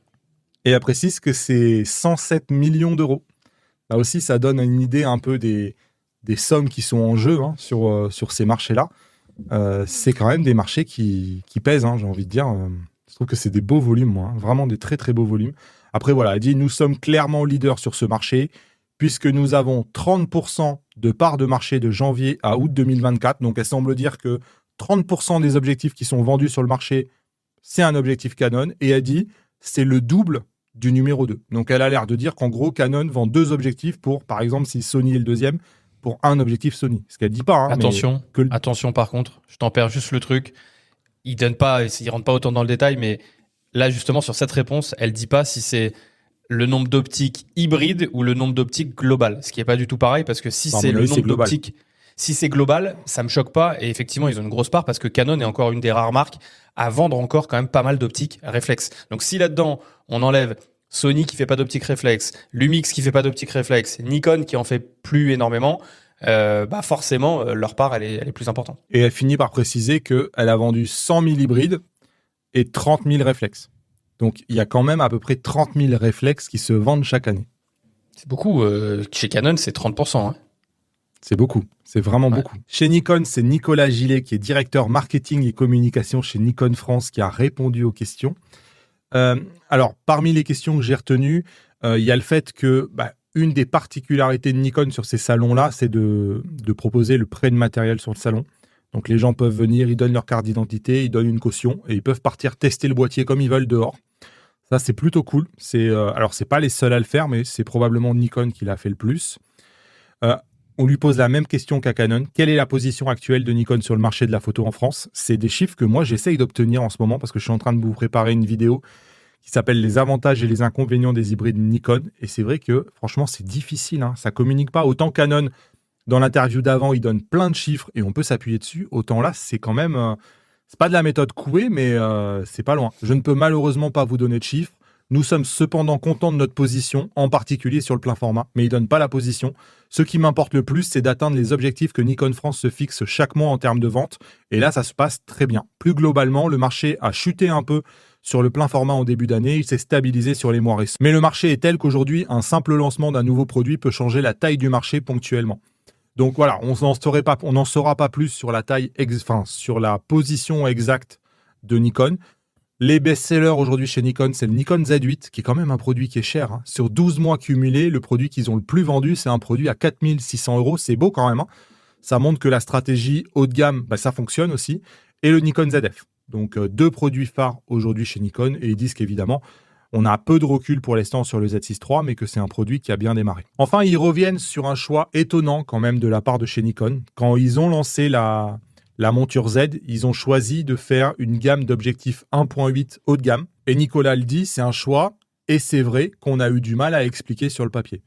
Et elle précise que c'est 107 millions d'euros. Là aussi, ça donne une idée un peu des sommes qui sont en jeu sur ces marchés-là. C'est quand même des marchés qui pèsent, hein, j'ai envie de dire. Je trouve que c'est des beaux volumes, moi, hein, vraiment des très très beaux volumes. Après, voilà, elle dit nous sommes clairement leaders sur ce marché, puisque nous avons 30% de part de marché de janvier à août 2024. Donc, elle semble dire que 30% des objectifs qui sont vendus sur le marché, c'est un objectif Canon. Et elle dit c'est le double du numéro 2. Donc, elle a l'air de dire qu'en gros, Canon vend 2 objectifs pour, par exemple, si Sony est le deuxième, pour un objectif Sony. Ce qu'elle dit pas. Hein, Attention, par contre, je t'en perds juste le truc. Il rentre pas autant dans le détail, mais là, justement, sur cette réponse, elle dit pas si c'est le nombre d'optiques hybrides ou le nombre d'optiques globales. Ce qui est pas du tout pareil, parce que si c'est le nombre d'optiques, si c'est global, ça me choque pas. Et effectivement, ils ont une grosse part parce que Canon est encore une des rares marques à vendre encore quand même pas mal d'optiques réflexes. Donc, si là-dedans, on enlève Sony qui fait pas d'optique réflexe, Lumix qui fait pas d'optique réflexe, Nikon qui en fait plus énormément, forcément, leur part, elle est plus importante. Et elle finit par préciser qu'elle a vendu 100 000 hybrides et 30 000 réflexes. Donc, il y a quand même à peu près 30 000 réflexes qui se vendent chaque année. C'est beaucoup. Chez Canon, c'est 30%. Hein. C'est beaucoup. C'est vraiment beaucoup. Chez Nikon, c'est Nicolas Gillet, qui est directeur marketing et communication chez Nikon France, qui a répondu aux questions. Alors, parmi les questions que j'ai retenues, il y a le fait que une des particularités de Nikon sur ces salons-là, c'est de proposer le prêt de matériel sur le salon. Donc, les gens peuvent venir, ils donnent leur carte d'identité, ils donnent une caution et ils peuvent partir tester le boîtier comme ils veulent dehors. Ça, c'est plutôt cool. Alors, c'est pas les seuls à le faire, mais c'est probablement Nikon qui l'a fait le plus. On lui pose la même question qu'à Canon. Quelle est la position actuelle de Nikon sur le marché de la photo en France ? C'est des chiffres que moi, j'essaye d'obtenir en ce moment parce que je suis en train de vous préparer une vidéo qui s'appelle « Les avantages et les inconvénients des hybrides Nikon ». Et c'est vrai que, franchement, c'est difficile. Ça communique pas. Autant Canon, dans l'interview d'avant, il donne plein de chiffres et on peut s'appuyer dessus. Autant là, c'est quand même... c'est pas de la méthode Coué, mais c'est pas loin. Je ne peux malheureusement pas vous donner de chiffres. Nous sommes cependant contents de notre position, en particulier sur le plein format, mais il ne donne pas la position. Ce qui m'importe le plus, c'est d'atteindre les objectifs que Nikon France se fixe chaque mois en termes de vente. Et là, ça se passe très bien. Plus globalement, le marché a chuté un peu sur le plein format en début d'année. Il s'est stabilisé sur les mois récents. Mais le marché est tel qu'aujourd'hui, un simple lancement d'un nouveau produit peut changer la taille du marché ponctuellement. Donc voilà, on n'en saura pas plus sur la sur la position exacte de Nikon. Les best-sellers aujourd'hui chez Nikon, c'est le Nikon Z8, qui est quand même un produit qui est cher. Sur 12 mois cumulés, le produit qu'ils ont le plus vendu, c'est un produit à 4 600 €. C'est beau quand même. Ça montre que la stratégie haut de gamme, ça fonctionne aussi. Et le Nikon ZF. Donc, 2 produits phares aujourd'hui chez Nikon. Et ils disent qu'évidemment, on a peu de recul pour l'instant sur le Z6 III, mais que c'est un produit qui a bien démarré. Enfin, ils reviennent sur un choix étonnant quand même de la part de chez Nikon. Quand ils ont lancé la monture Z, ils ont choisi de faire une gamme d'objectifs 1.8 haut de gamme. Et Nicolas le dit, c'est un choix, et c'est vrai qu'on a eu du mal à expliquer sur le papier.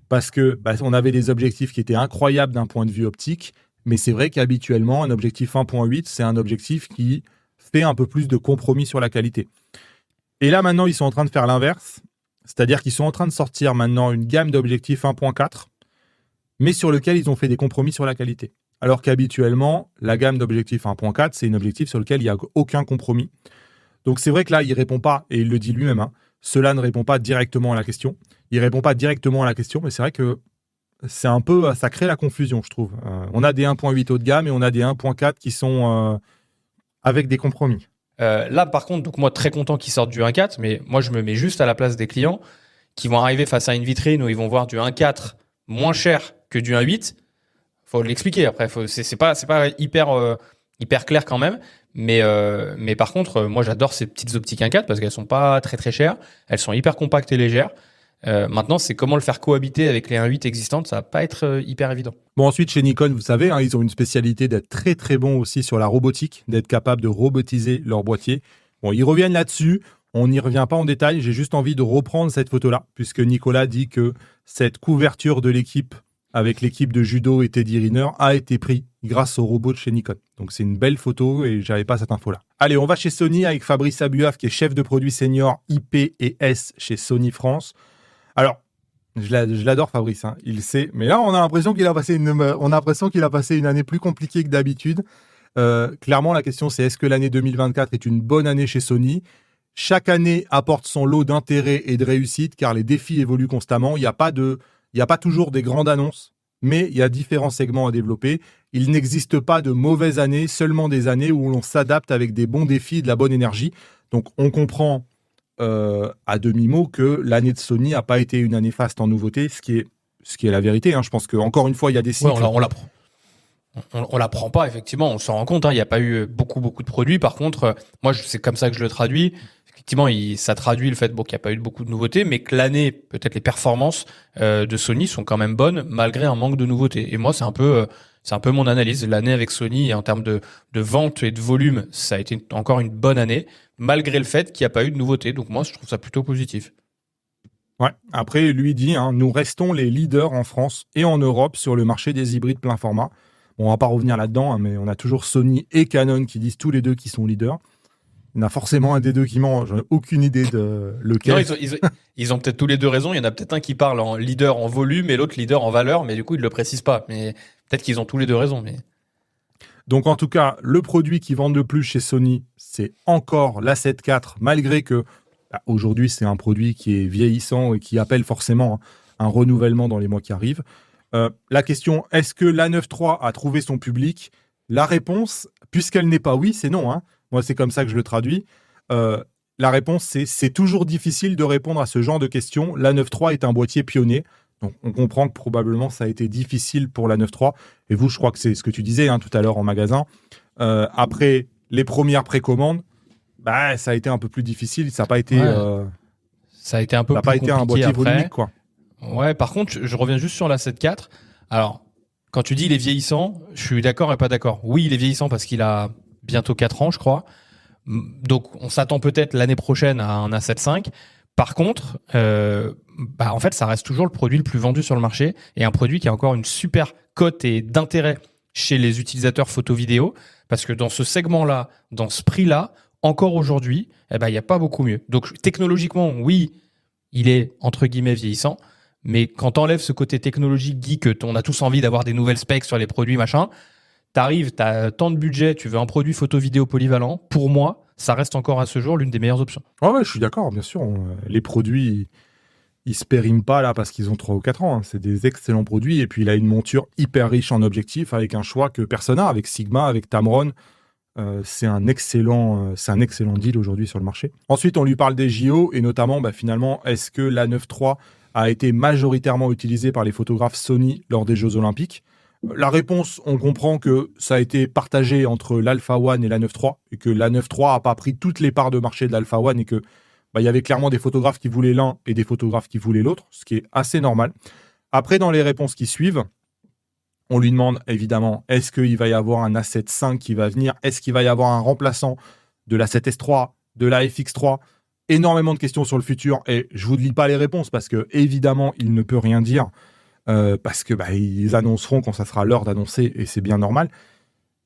Parce que on avait des objectifs qui étaient incroyables d'un point de vue optique, mais c'est vrai qu'habituellement, un objectif 1.8, c'est un objectif qui fait un peu plus de compromis sur la qualité. Et là, maintenant, ils sont en train de faire l'inverse, c'est-à-dire qu'ils sont en train de sortir maintenant une gamme d'objectifs 1.4, mais sur lequel ils ont fait des compromis sur la qualité. Alors qu'habituellement, la gamme d'objectifs 1.4, c'est un objectif sur lequel il n'y a aucun compromis. Donc c'est vrai que là, il ne répond pas, et il le dit lui-même, cela ne répond pas directement à la question. Il ne répond pas directement à la question, mais c'est vrai que c'est un peu, ça crée la confusion, je trouve. On a des 1.8 haut de gamme et on a des 1.4 qui sont avec des compromis. Là, par contre, donc moi, très content qu'ils sortent du 1.4, mais moi, je me mets juste à la place des clients qui vont arriver face à une vitrine où ils vont voir du 1.4 moins cher que du 1.8. Faut l'expliquer après. C'est pas hyper clair quand même. Mais par contre, moi, j'adore ces petites optiques 1.4 parce qu'elles sont pas très très chères. Elles sont hyper compactes et légères. Maintenant, c'est comment le faire cohabiter avec les 1.8 existantes. Ça va pas être hyper évident. Bon, ensuite, chez Nikon, vous savez, ils ont une spécialité d'être très très bons aussi sur la robotique, d'être capable de robotiser leur boîtier. Bon, ils reviennent là-dessus. On n'y revient pas en détail. J'ai juste envie de reprendre cette photo-là, puisque Nicolas dit que cette couverture de l'équipe avec l'équipe de judo et Teddy Riner a été prise grâce au robot de chez Nikon. Donc c'est une belle photo et j'avais pas cette info-là. Allez, on va chez Sony avec Fabrice Abuaf, qui est chef de produit senior IP et S chez Sony France. Alors, je l'adore Fabrice, il sait. Mais là, on a l'impression qu'il a passé une année plus compliquée que d'habitude. Clairement, la question c'est est-ce que l'année 2024 est une bonne année chez Sony ? Chaque année apporte son lot d'intérêt et de réussite, car les défis évoluent constamment. Il n'y a pas toujours des grandes annonces, mais il y a différents segments à développer. Il n'existe pas de mauvaises années, seulement des années où l'on s'adapte avec des bons défis et de la bonne énergie. Donc, on comprend à demi-mot que l'année de Sony n'a pas été une année faste en nouveautés, ce qui est la vérité. Je pense qu'encore une fois, il y a des cycles. Ouais, on l'apprend pas, effectivement, on s'en rend compte. Il n'y a pas eu beaucoup de produits. Par contre, moi, c'est comme ça que je le traduis. Effectivement, ça traduit le fait qu'il n'y a pas eu beaucoup de nouveautés, mais que l'année, peut-être les performances de Sony sont quand même bonnes, malgré un manque de nouveautés. Et moi, c'est un peu mon analyse. L'année avec Sony, en termes de vente et de volume, ça a été encore une bonne année, malgré le fait qu'il n'y a pas eu de nouveautés. Donc moi, je trouve ça plutôt positif. Ouais. Après, lui dit, nous restons les leaders en France et en Europe sur le marché des hybrides plein format. Bon, on va pas revenir là-dedans, mais on a toujours Sony et Canon qui disent tous les deux qu'ils sont leaders. Il y en a forcément un des deux qui ment, j'en ai aucune idée de lequel. Non, ils ont peut-être tous les deux raison. Il y en a peut-être un qui parle en leader en volume et l'autre leader en valeur, mais du coup, ils ne le précisent pas. Mais peut-être qu'ils ont tous les deux raison. Mais... Donc, en tout cas, le produit qui vend le plus chez Sony, c'est encore l'A7 IV, malgré que aujourd'hui, c'est un produit qui est vieillissant et qui appelle forcément un renouvellement dans les mois qui arrivent. La question, est-ce que l'A9 III a trouvé son public ? La réponse, puisqu'elle n'est pas oui, c'est non. Moi, c'est comme ça que je le traduis. La réponse, c'est toujours difficile de répondre à ce genre de questions. L'A9 III est un boîtier pionnier. Donc, on comprend que probablement, ça a été difficile pour l'A9 III. Et vous, je crois que c'est ce que tu disais tout à l'heure en magasin. Après les premières précommandes, ça a été un peu plus difficile. Ça n'a pas été... Ça a été un peu plus compliqué. Ça n'a pas été un boîtier volumique, quoi. Ouais, par contre, je reviens juste sur l'A7 IV. Alors, quand tu dis il est vieillissant, je suis d'accord et pas d'accord. Oui, il est vieillissant parce qu'il a bientôt 4 ans, je crois. Donc, on s'attend peut-être l'année prochaine à un A7 V. Par contre, en fait, ça reste toujours le produit le plus vendu sur le marché et un produit qui a encore une super cote et d'intérêt chez les utilisateurs photo-vidéo parce que dans ce segment-là, dans ce prix-là, encore aujourd'hui, il n'y a pas beaucoup mieux. Donc, technologiquement, oui, il est entre guillemets vieillissant, mais quand t'enlèves ce côté technologique geek, on a tous envie d'avoir des nouvelles specs sur les produits, machin, t'arrives, t'as tant de budget, tu veux un produit photo-vidéo polyvalent, pour moi, ça reste encore à ce jour l'une des meilleures options. Ouais, je suis d'accord, bien sûr. Les produits, ils se périment pas là parce qu'ils ont 3 ou 4 ans. Hein. C'est des excellents produits. Et puis, il a une monture hyper riche en objectifs avec un choix que personne n'a, avec Sigma, avec Tamron. C'est un excellent deal aujourd'hui sur le marché. Ensuite, on lui parle des JO et notamment, finalement, est-ce que l'A9 III a été majoritairement utilisé par les photographes Sony lors des Jeux Olympiques ? La réponse, on comprend que ça a été partagé entre l'Alpha One et l'A9 III et que l'A9 III n'a pas pris toutes les parts de marché de l'Alpha One et que il y avait clairement des photographes qui voulaient l'un et des photographes qui voulaient l'autre, ce qui est assez normal. Après, dans les réponses qui suivent, on lui demande évidemment, est-ce qu'il va y avoir un A7 V qui va venir ? Est-ce qu'il va y avoir un remplaçant de l'A7S III, de la FX3 ? Énormément de questions sur le futur et je ne vous lis pas les réponses parce que évidemment, il ne peut rien dire parce que ils annonceront quand ça sera l'heure d'annoncer et c'est bien normal.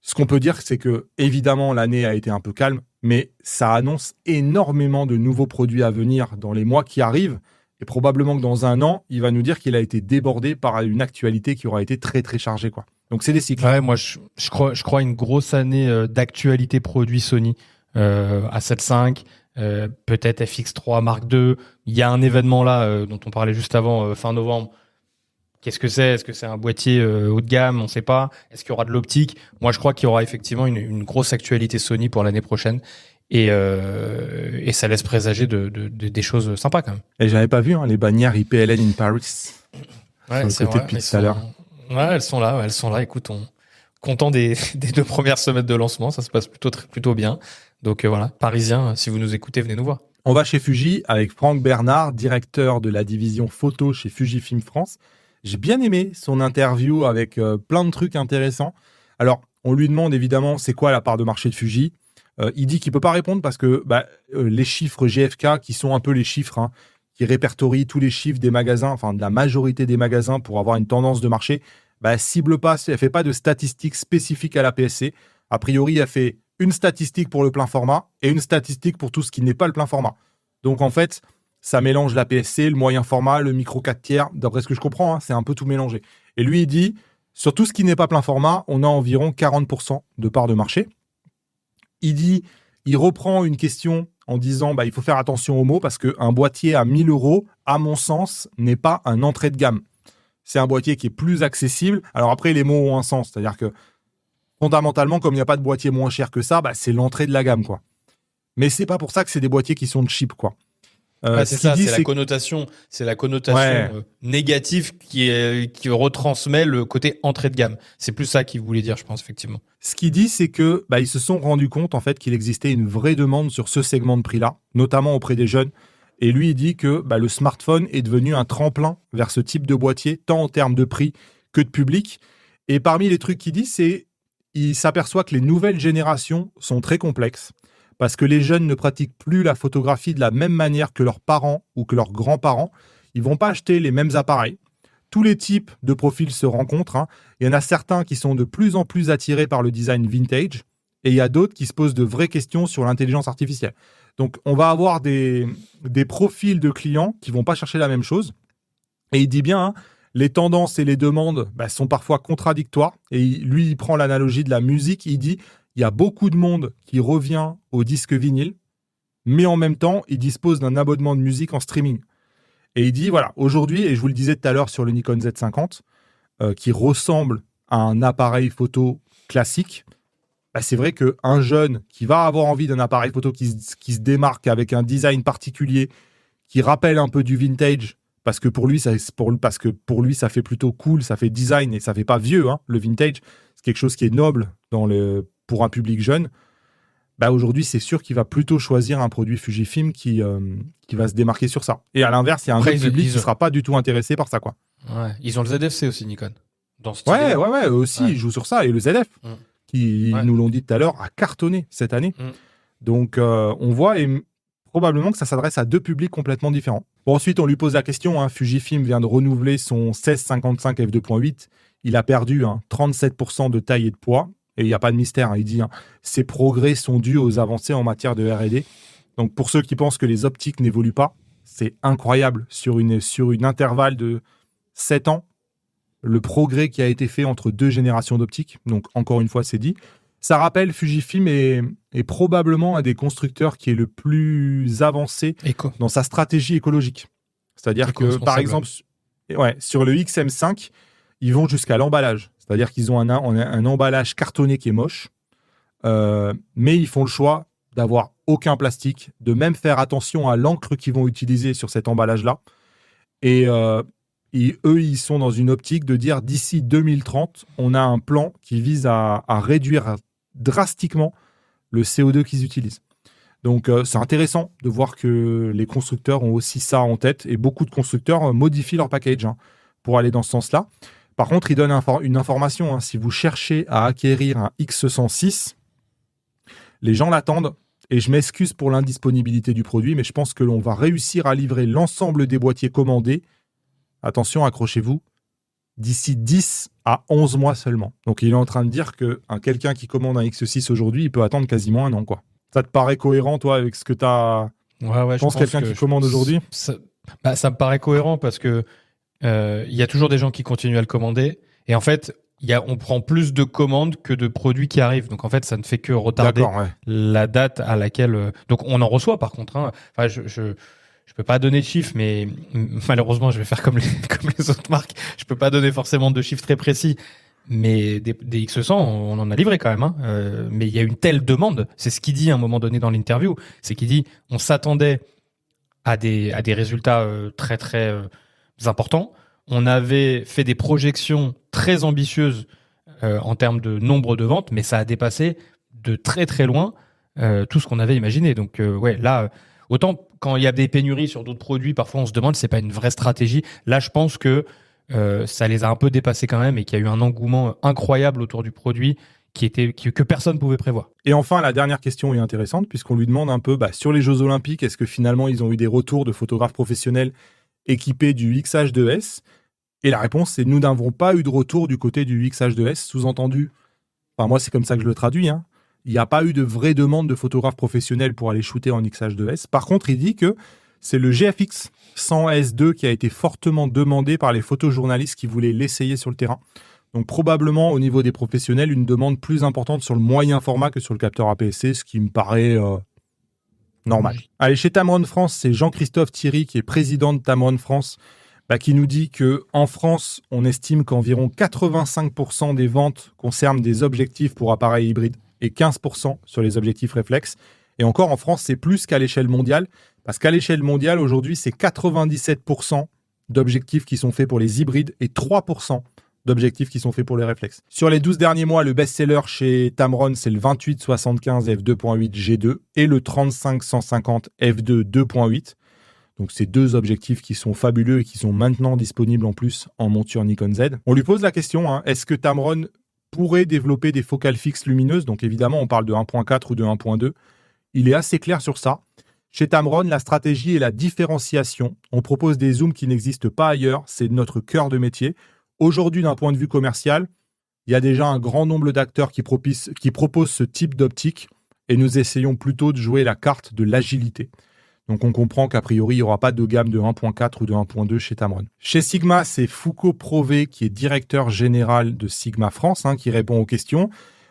Ce qu'on peut dire, c'est que évidemment, l'année a été un peu calme, mais ça annonce énormément de nouveaux produits à venir dans les mois qui arrivent. Et probablement que dans un an, il va nous dire qu'il a été débordé par une actualité qui aura été très très chargée, quoi. Donc c'est des cycles. Ouais, moi je crois une grosse année d'actualité produit Sony. A7 V, peut-être FX3 Mark II. Il y a un événement là dont on parlait juste avant, fin novembre. Qu'est-ce que c'est ? Est-ce que c'est un boîtier haut de gamme ? On ne sait pas. Est-ce qu'il y aura de l'optique ? Moi, je crois qu'il y aura effectivement une grosse actualité Sony pour l'année prochaine. Et ça laisse présager des choses sympas quand même. Et j'avais pas vu les bannières IPLN in Paris. Ouais, c'est vrai. Tout à l'heure. Ouais, elles sont là. Écoute, content des 2 premières semaines de lancement, ça se passe plutôt bien. Donc voilà, Parisiens, si vous nous écoutez, venez nous voir. On va chez Fuji avec Franck Bernard, directeur de la division photo chez Fujifilm France. J'ai bien aimé son interview avec plein de trucs intéressants. Alors, on lui demande évidemment c'est quoi la part de marché de Fuji. Il dit qu'il ne peut pas répondre parce que les chiffres GfK, qui sont un peu les chiffres qui répertorient tous les chiffres des magasins, enfin de la majorité des magasins pour avoir une tendance de marché, cible pas, elle ne fait pas de statistiques spécifiques à la PSC. A priori, elle fait une statistique pour le plein format et une statistique pour tout ce qui n'est pas le plein format. Donc en fait, ça mélange la PSC, le moyen format, le micro 4 tiers. D'après ce que je comprends, c'est un peu tout mélangé. Et lui, il dit, sur tout ce qui n'est pas plein format, on a environ 40% de part de marché. Il reprend une question en disant il faut faire attention aux mots parce qu'un boîtier à 1 000 €, à mon sens, n'est pas un entrée de gamme. C'est un boîtier qui est plus accessible. Alors après, les mots ont un sens. C'est-à-dire que fondamentalement, comme il n'y a pas de boîtier moins cher que ça, c'est l'entrée de la gamme, quoi. Mais c'est pas pour ça que c'est des boîtiers qui sont cheap, quoi. C'est la connotation négative qui retransmet le côté entrée de gamme. C'est plus ça qu'il voulait dire, je pense, effectivement. Ce qu'il dit, c'est que ils se sont rendus compte en fait qu'il existait une vraie demande sur ce segment de prix-là, notamment auprès des jeunes. Et lui, il dit que le smartphone est devenu un tremplin vers ce type de boîtier, tant en termes de prix que de public. Et parmi les trucs qu'il dit, c'est qu'il s'aperçoit que les nouvelles générations sont très complexes. Parce que les jeunes ne pratiquent plus la photographie de la même manière que leurs parents ou que leurs grands-parents. Ils ne vont pas acheter les mêmes appareils. Tous les types de profils se rencontrent. Il y en a certains qui sont de plus en plus attirés par le design vintage et il y a d'autres qui se posent de vraies questions sur l'intelligence artificielle. Donc, on va avoir des profils de clients qui ne vont pas chercher la même chose. Et il dit bien, les tendances et les demandes sont parfois contradictoires. Et lui, il prend l'analogie de la musique. Il dit... Il y a beaucoup de monde qui revient au disque vinyle, mais en même temps, il dispose d'un abonnement de musique en streaming. Et il dit, voilà, aujourd'hui, et je vous le disais tout à l'heure sur le Nikon Z50, qui ressemble à un appareil photo classique, c'est vrai qu'un jeune qui va avoir envie d'un appareil photo qui se démarque avec un design particulier, qui rappelle un peu du vintage, parce que pour lui, ça fait plutôt cool, ça fait design et ça fait pas vieux, le vintage. C'est quelque chose qui est noble pour un public jeune, aujourd'hui, c'est sûr qu'il va plutôt choisir un produit Fujifilm qui va se démarquer sur ça. Et à l'inverse, il y a un autre public qui ne sera pas du tout intéressé par ça, quoi. Ouais. Ils ont le ZFC aussi, Nikon. Dans ce ouais, eux aussi, ils jouent sur ça. Et le ZF, qui, nous l'ont dit tout à l'heure, a cartonné cette année. Donc, on voit et probablement que ça s'adresse à deux publics complètement différents. Bon, ensuite, on lui pose la question. Fujifilm vient de renouveler son 1655 f2.8. Il a perdu 37% de taille et de poids. Et il n'y a pas de mystère. Il dit ces progrès sont dus aux avancées en matière de R&D. Donc, pour ceux qui pensent que les optiques n'évoluent pas, c'est incroyable. Sur une intervalle de 7 ans, le progrès qui a été fait entre 2 générations d'optiques. Donc, encore une fois, c'est dit. Ça rappelle, Fujifilm est probablement un des constructeurs qui est le plus avancé dans sa stratégie écologique. C'est-à-dire que, par exemple, sur le XM5, ils vont jusqu'à l'emballage. C'est-à-dire qu'ils ont un emballage cartonné qui est moche, mais ils font le choix d'avoir aucun plastique, de même faire attention à l'encre qu'ils vont utiliser sur cet emballage-là. Et eux, ils sont dans une optique de dire d'ici 2030, on a un plan qui vise à réduire drastiquement le CO2 qu'ils utilisent. Donc, c'est intéressant de voir que les constructeurs ont aussi ça en tête et beaucoup de constructeurs modifient leur package pour aller dans ce sens-là. Par contre, il donne une information. Si vous cherchez à acquérir un X106, les gens l'attendent. Et je m'excuse pour l'indisponibilité du produit, mais je pense que l'on va réussir à livrer l'ensemble des boîtiers commandés. Attention, accrochez-vous, d'ici 10 à 11 mois seulement. Donc, il est en train de dire que quelqu'un qui commande un X6 aujourd'hui, il peut attendre quasiment 1 an, quoi. Ça te paraît cohérent, toi, avec ce que tu as... Ouais, je pense quelqu'un qui commande aujourd'hui ça me paraît cohérent parce que il y a toujours des gens qui continuent à le commander. Et en fait, on prend plus de commandes que de produits qui arrivent. Donc, en fait, ça ne fait que retarder la date à laquelle... Donc, on en reçoit, par contre. Enfin, je peux pas donner de chiffres, mais malheureusement, je vais faire comme les autres marques. Je peux pas donner forcément de chiffres très précis. Mais des X100, on en a livré quand même. Mais il y a une telle demande. C'est ce qu'il dit à un moment donné dans l'interview. C'est qu'il dit, on s'attendait à des résultats très, très importants. On avait fait des projections très ambitieuses en termes de nombre de ventes, mais ça a dépassé de très, très loin tout ce qu'on avait imaginé. Donc, là... Autant quand il y a des pénuries sur d'autres produits, parfois on se demande si c'est pas une vraie stratégie. Là, je pense que ça les a un peu dépassés quand même et qu'il y a eu un engouement incroyable autour du produit que personne ne pouvait prévoir. Et enfin, la dernière question est intéressante puisqu'on lui demande un peu sur les Jeux Olympiques, est-ce que finalement ils ont eu des retours de photographes professionnels équipés du XH2S ? Et la réponse, c'est nous n'avons pas eu de retour du côté du XH2S, sous-entendu. Enfin, moi, c'est comme ça que je le traduis, Il n'y a pas eu de vraie demande de photographes professionnels pour aller shooter en XH2S. Par contre, il dit que c'est le GFX 100S2 qui a été fortement demandé par les photojournalistes qui voulaient l'essayer sur le terrain. Donc probablement au niveau des professionnels, une demande plus importante sur le moyen format que sur le capteur APS-C, ce qui me paraît normal. Allez, chez Tamron France, c'est Jean-Christophe Thierry qui est président de Tamron France, qui nous dit qu'en France, on estime qu'environ 85% des ventes concernent des objectifs pour appareils hybrides et 15% sur les objectifs réflexes. Et encore, en France, c'est plus qu'à l'échelle mondiale, parce qu'à l'échelle mondiale, aujourd'hui, c'est 97% d'objectifs qui sont faits pour les hybrides et 3% d'objectifs qui sont faits pour les réflexes. Sur les 12 derniers mois, le best-seller chez Tamron, c'est le 28-75 f2.8 G2 et le 35-150 f2 2.8. Donc, c'est 2 objectifs qui sont fabuleux et qui sont maintenant disponibles en plus en monture Nikon Z. On lui pose la question, est-ce que Tamron pourrait développer des focales fixes lumineuses? Donc, évidemment, on parle de 1.4 ou de 1.2. Il est assez clair sur ça. Chez Tamron, la stratégie est la différenciation. On propose des zooms qui n'existent pas ailleurs. C'est notre cœur de métier. Aujourd'hui, d'un point de vue commercial, il y a déjà un grand nombre d'acteurs qui proposent ce type d'optique et nous essayons plutôt de jouer la carte de l'agilité. Donc, on comprend qu'a priori, il n'y aura pas de gamme de 1.4 ou de 1.2 chez Tamron. Chez Sigma, c'est Foucault Prové, qui est directeur général de Sigma France, qui répond aux questions.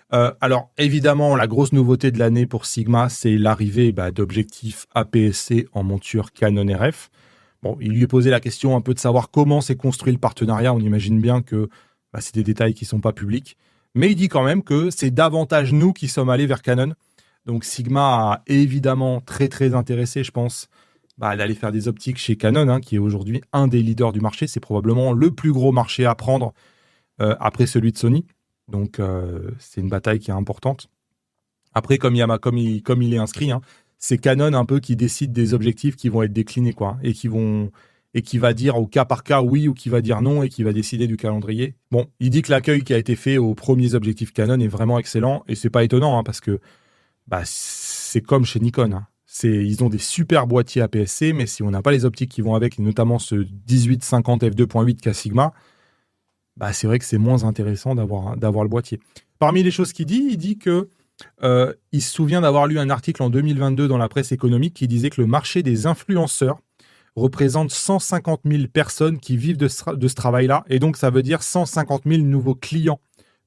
Alors, évidemment, la grosse nouveauté de l'année pour Sigma, c'est l'arrivée d'objectifs APS-C en monture Canon RF. Bon, il lui est posé la question un peu de savoir comment s'est construit le partenariat. On imagine bien que c'est des détails qui ne sont pas publics. Mais il dit quand même que c'est davantage nous qui sommes allés vers Canon. Donc Sigma a évidemment très très intéressé, je pense, d'aller faire des optiques chez Canon, qui est aujourd'hui un des leaders du marché. C'est probablement le plus gros marché à prendre après celui de Sony. Donc c'est une bataille qui est importante. Après, comme il est inscrit, hein, c'est Canon un peu qui décide des objectifs qui vont être déclinés, quoi, et qui va dire au cas par cas oui ou qui va dire non et qui va décider du calendrier. Bon, il dit que l'accueil qui a été fait aux premiers objectifs Canon est vraiment excellent et c'est pas étonnant, hein, parce que c'est comme chez Nikon. Hein. Ils ont des super boîtiers APS-C, mais si on n'a pas les optiques qui vont avec, notamment ce 18-50 f2.8 qu'a Sigma, c'est vrai que c'est moins intéressant d'avoir le boîtier. Parmi les choses qu'il dit, il dit que il se souvient d'avoir lu un article en 2022 dans la presse économique qui disait que le marché des influenceurs représente 150 000 personnes qui vivent de ce travail-là. Et donc, ça veut dire 150 000 nouveaux clients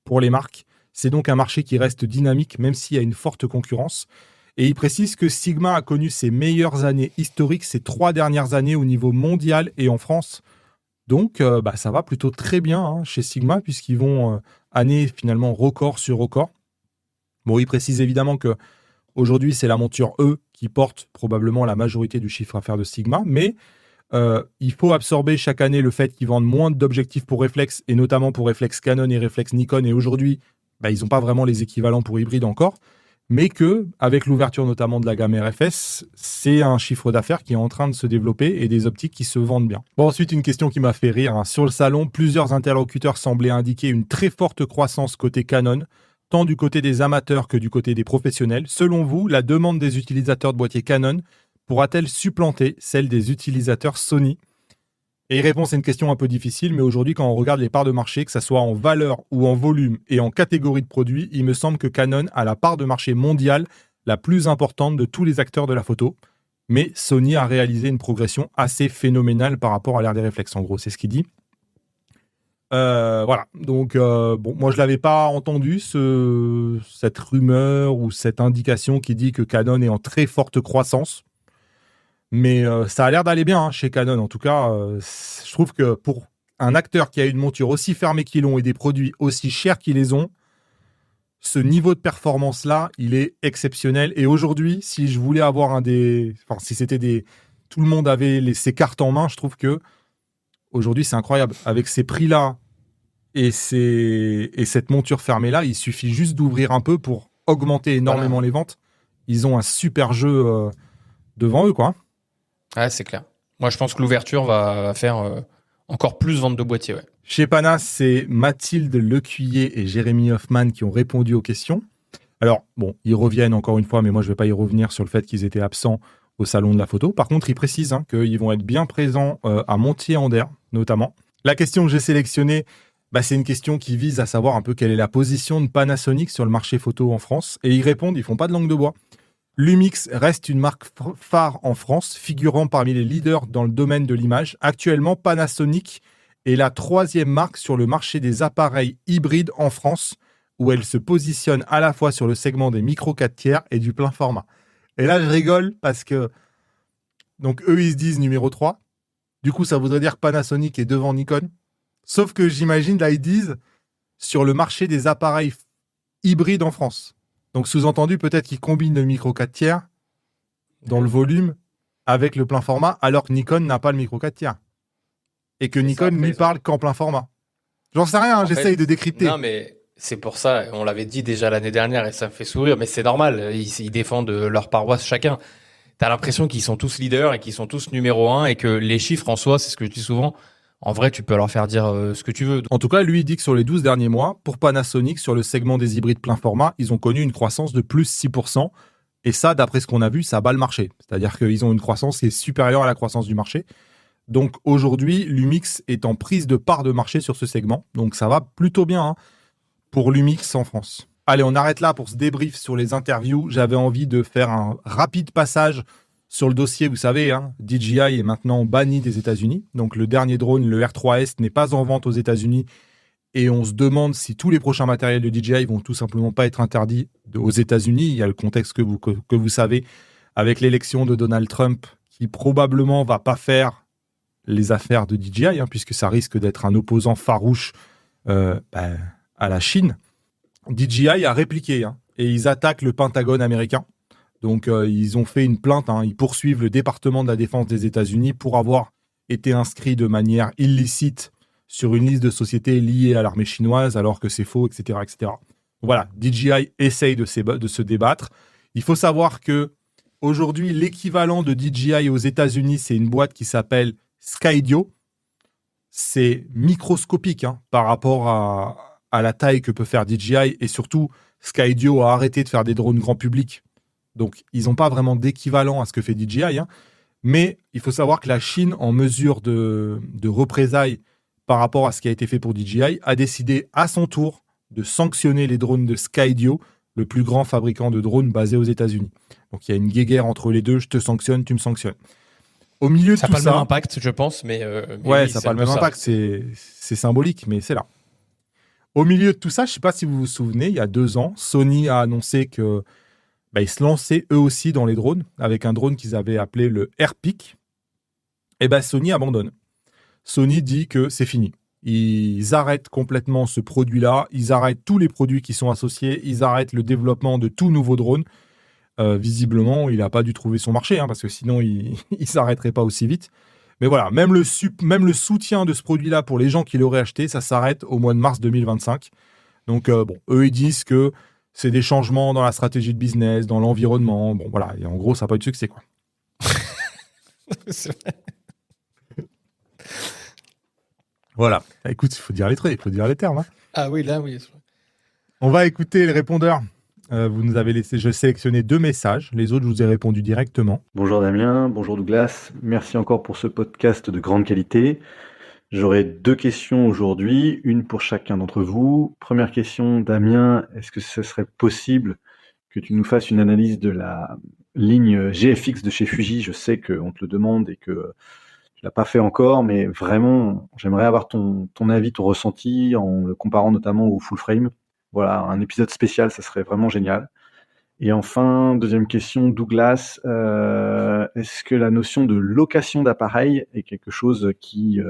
pour les marques. C'est donc un marché qui reste dynamique, même s'il y a une forte concurrence. Et il précise que Sigma a connu ses meilleures années historiques ces 3 dernières années au niveau mondial et en France. Donc, ça va plutôt très bien, hein, chez Sigma, puisqu'ils vont année finalement record sur record. Bon, il précise évidemment que aujourd'hui, c'est la monture E qui porte probablement la majorité du chiffre d'affaires de Sigma, mais il faut absorber chaque année le fait qu'ils vendent moins d'objectifs pour réflexe, et notamment pour réflexe Canon et réflexe Nikon, et aujourd'hui, ils n'ont pas vraiment les équivalents pour hybride encore, mais qu'avec l'ouverture notamment de la gamme RFS, c'est un chiffre d'affaires qui est en train de se développer et des optiques qui se vendent bien. Bon, ensuite, une question qui m'a fait rire. Hein. Sur le salon, plusieurs interlocuteurs semblaient indiquer une très forte croissance côté Canon, tant du côté des amateurs que du côté des professionnels. Selon vous, la demande des utilisateurs de boîtiers Canon pourra-t-elle supplanter celle des utilisateurs Sony ? Et il répond, c'est une question un peu difficile, mais aujourd'hui, quand on regarde les parts de marché, que ce soit en valeur ou en volume et en catégorie de produits, il me semble que Canon a la part de marché mondiale la plus importante de tous les acteurs de la photo. Mais Sony a réalisé une progression assez phénoménale par rapport à l'ère des réflexes, en gros, c'est ce qu'il dit. Voilà, donc moi je l'avais pas entendu cette rumeur ou cette indication qui dit que Canon est en très forte croissance, mais ça a l'air d'aller bien, hein, chez Canon. En tout cas, je trouve que pour un acteur qui a une monture aussi fermée qu'ils l'ont et des produits aussi chers qu'ils les ont, ce niveau de performance là, il est exceptionnel. Et aujourd'hui, si je voulais avoir si c'était tout le monde avait ses cartes en main, je trouve que aujourd'hui, c'est incroyable. Avec ces prix-là et cette monture fermée-là, il suffit juste d'ouvrir un peu pour augmenter énormément les ventes. Ils ont un super jeu devant eux, quoi. Ouais, c'est clair. Moi, je pense que l'ouverture va faire encore plus vendre de boîtiers. Ouais. Chez Panas, c'est Mathilde Lecuyer et Jérémy Hoffman qui ont répondu aux questions. Alors, bon, ils reviennent encore une fois, mais moi, je ne vais pas y revenir sur le fait qu'ils étaient absents au salon de la photo. Par contre, ils précisent qu'ils vont être bien présents à Montier-Anderre, notamment. La question que j'ai sélectionnée, c'est une question qui vise à savoir un peu quelle est la position de Panasonic sur le marché photo en France. Et ils répondent, ils font pas de langue de bois. Lumix reste une marque phare en France, figurant parmi les leaders dans le domaine de l'image. Actuellement, Panasonic est la 3e marque sur le marché des appareils hybrides en France, où elle se positionne à la fois sur le segment des micro 4 tiers et du plein format. Et là, je rigole parce que donc eux, ils se disent numéro 3. Du coup, ça voudrait dire que Panasonic est devant Nikon. Sauf que j'imagine, là, ils disent sur le marché des appareils hybrides en France. Donc, sous-entendu, peut-être qu'ils combinent le micro 4 tiers dans le volume avec le plein format, alors que Nikon n'a pas le micro 4 tiers. Et que Nikon n'y parle qu'en plein format. J'en sais rien, j'essaye de décrypter. Non, mais c'est pour ça, on l'avait dit déjà l'année dernière et ça me fait sourire, mais c'est normal, ils défendent leur paroisse chacun. T'as l'impression qu'ils sont tous leaders et qu'ils sont tous numéro 1 et que les chiffres en soi, c'est ce que je dis souvent, en vrai, tu peux leur faire dire ce que tu veux. En tout cas, lui, il dit que sur les 12 derniers mois, pour Panasonic, sur le segment des hybrides plein format, ils ont connu une croissance de plus 6%. Et ça, d'après ce qu'on a vu, ça bat le marché. C'est-à-dire qu'ils ont une croissance qui est supérieure à la croissance du marché. Donc aujourd'hui, Lumix est en prise de part de marché sur ce segment. Donc ça va plutôt bien pour Lumix en France. Allez, on arrête là pour ce débrief sur les interviews. J'avais envie de faire un rapide passage sur le dossier. Vous savez, DJI est maintenant banni des États-Unis. Donc le dernier drone, le R3S, n'est pas en vente aux États-Unis. Et on se demande si tous les prochains matériels de DJI vont tout simplement pas être interdits aux États-Unis. Il y a le contexte que vous savez, avec l'élection de Donald Trump, qui probablement va pas faire les affaires de DJI, puisque ça risque d'être un opposant farouche à la Chine. DJI a répliqué et ils attaquent le Pentagone américain. Donc ils ont fait une plainte, ils poursuivent le département de la défense des États-Unis pour avoir été inscrits de manière illicite sur une liste de sociétés liées à l'armée chinoise, alors que c'est faux, etc., etc. Voilà, DJI essaye de se débattre. Il faut savoir que aujourd'hui, l'équivalent de DJI aux États-Unis, c'est une boîte qui s'appelle Skydio. C'est microscopique par rapport à la taille que peut faire DJI. Et surtout, Skydio a arrêté de faire des drones grand public. Donc, ils n'ont pas vraiment d'équivalent à ce que fait DJI. Mais il faut savoir que la Chine, en mesure de représailles par rapport à ce qui a été fait pour DJI, a décidé à son tour de sanctionner les drones de Skydio, le plus grand fabricant de drones basé aux États-Unis. Donc, il y a une guéguerre entre les deux. Je te sanctionne, tu me sanctionnes. Au milieu de tout ça... Ça n'a pas le même impact, je pense, mais ouais, ça n'a pas le même impact. C'est symbolique, mais c'est là. Au milieu de tout ça, je ne sais pas si vous vous souvenez, il y a 2 ans, Sony a annoncé que ils se lançaient eux aussi dans les drones, avec un drone qu'ils avaient appelé le Airpeak. Et Sony abandonne. Sony dit que c'est fini. Ils arrêtent complètement ce produit-là, ils arrêtent tous les produits qui sont associés, ils arrêtent le développement de tout nouveau drone. Visiblement, il n'a pas dû trouver son marché, parce que sinon, il ne s'arrêterait pas aussi vite. Mais voilà, même le soutien de ce produit-là pour les gens qui l'auraient acheté, ça s'arrête au mois de mars 2025. Donc, eux, ils disent que c'est des changements dans la stratégie de business, dans l'environnement. Bon, voilà, et en gros, ça n'a pas eu de succès, quoi. C'est vrai. Voilà. Écoute, il faut dire les traits, il faut dire les termes. Ah oui, là, oui. On va écouter les répondeurs. Vous nous avez laissé, je sélectionnais 2 messages. Les autres, je vous ai répondu directement. Bonjour Damien, bonjour Douglas. Merci encore pour ce podcast de grande qualité. J'aurai 2 questions aujourd'hui, une pour chacun d'entre vous. Première question, Damien, est-ce que ce serait possible que tu nous fasses une analyse de la ligne GFX de chez Fuji? Je sais qu'on te le demande et que tu l'as pas fait encore, mais vraiment, j'aimerais avoir ton avis, ton ressenti en le comparant notamment au full frame. Voilà, un épisode spécial, ça serait vraiment génial. Et enfin, deuxième question, Douglas, est-ce que la notion de location d'appareil est quelque chose qui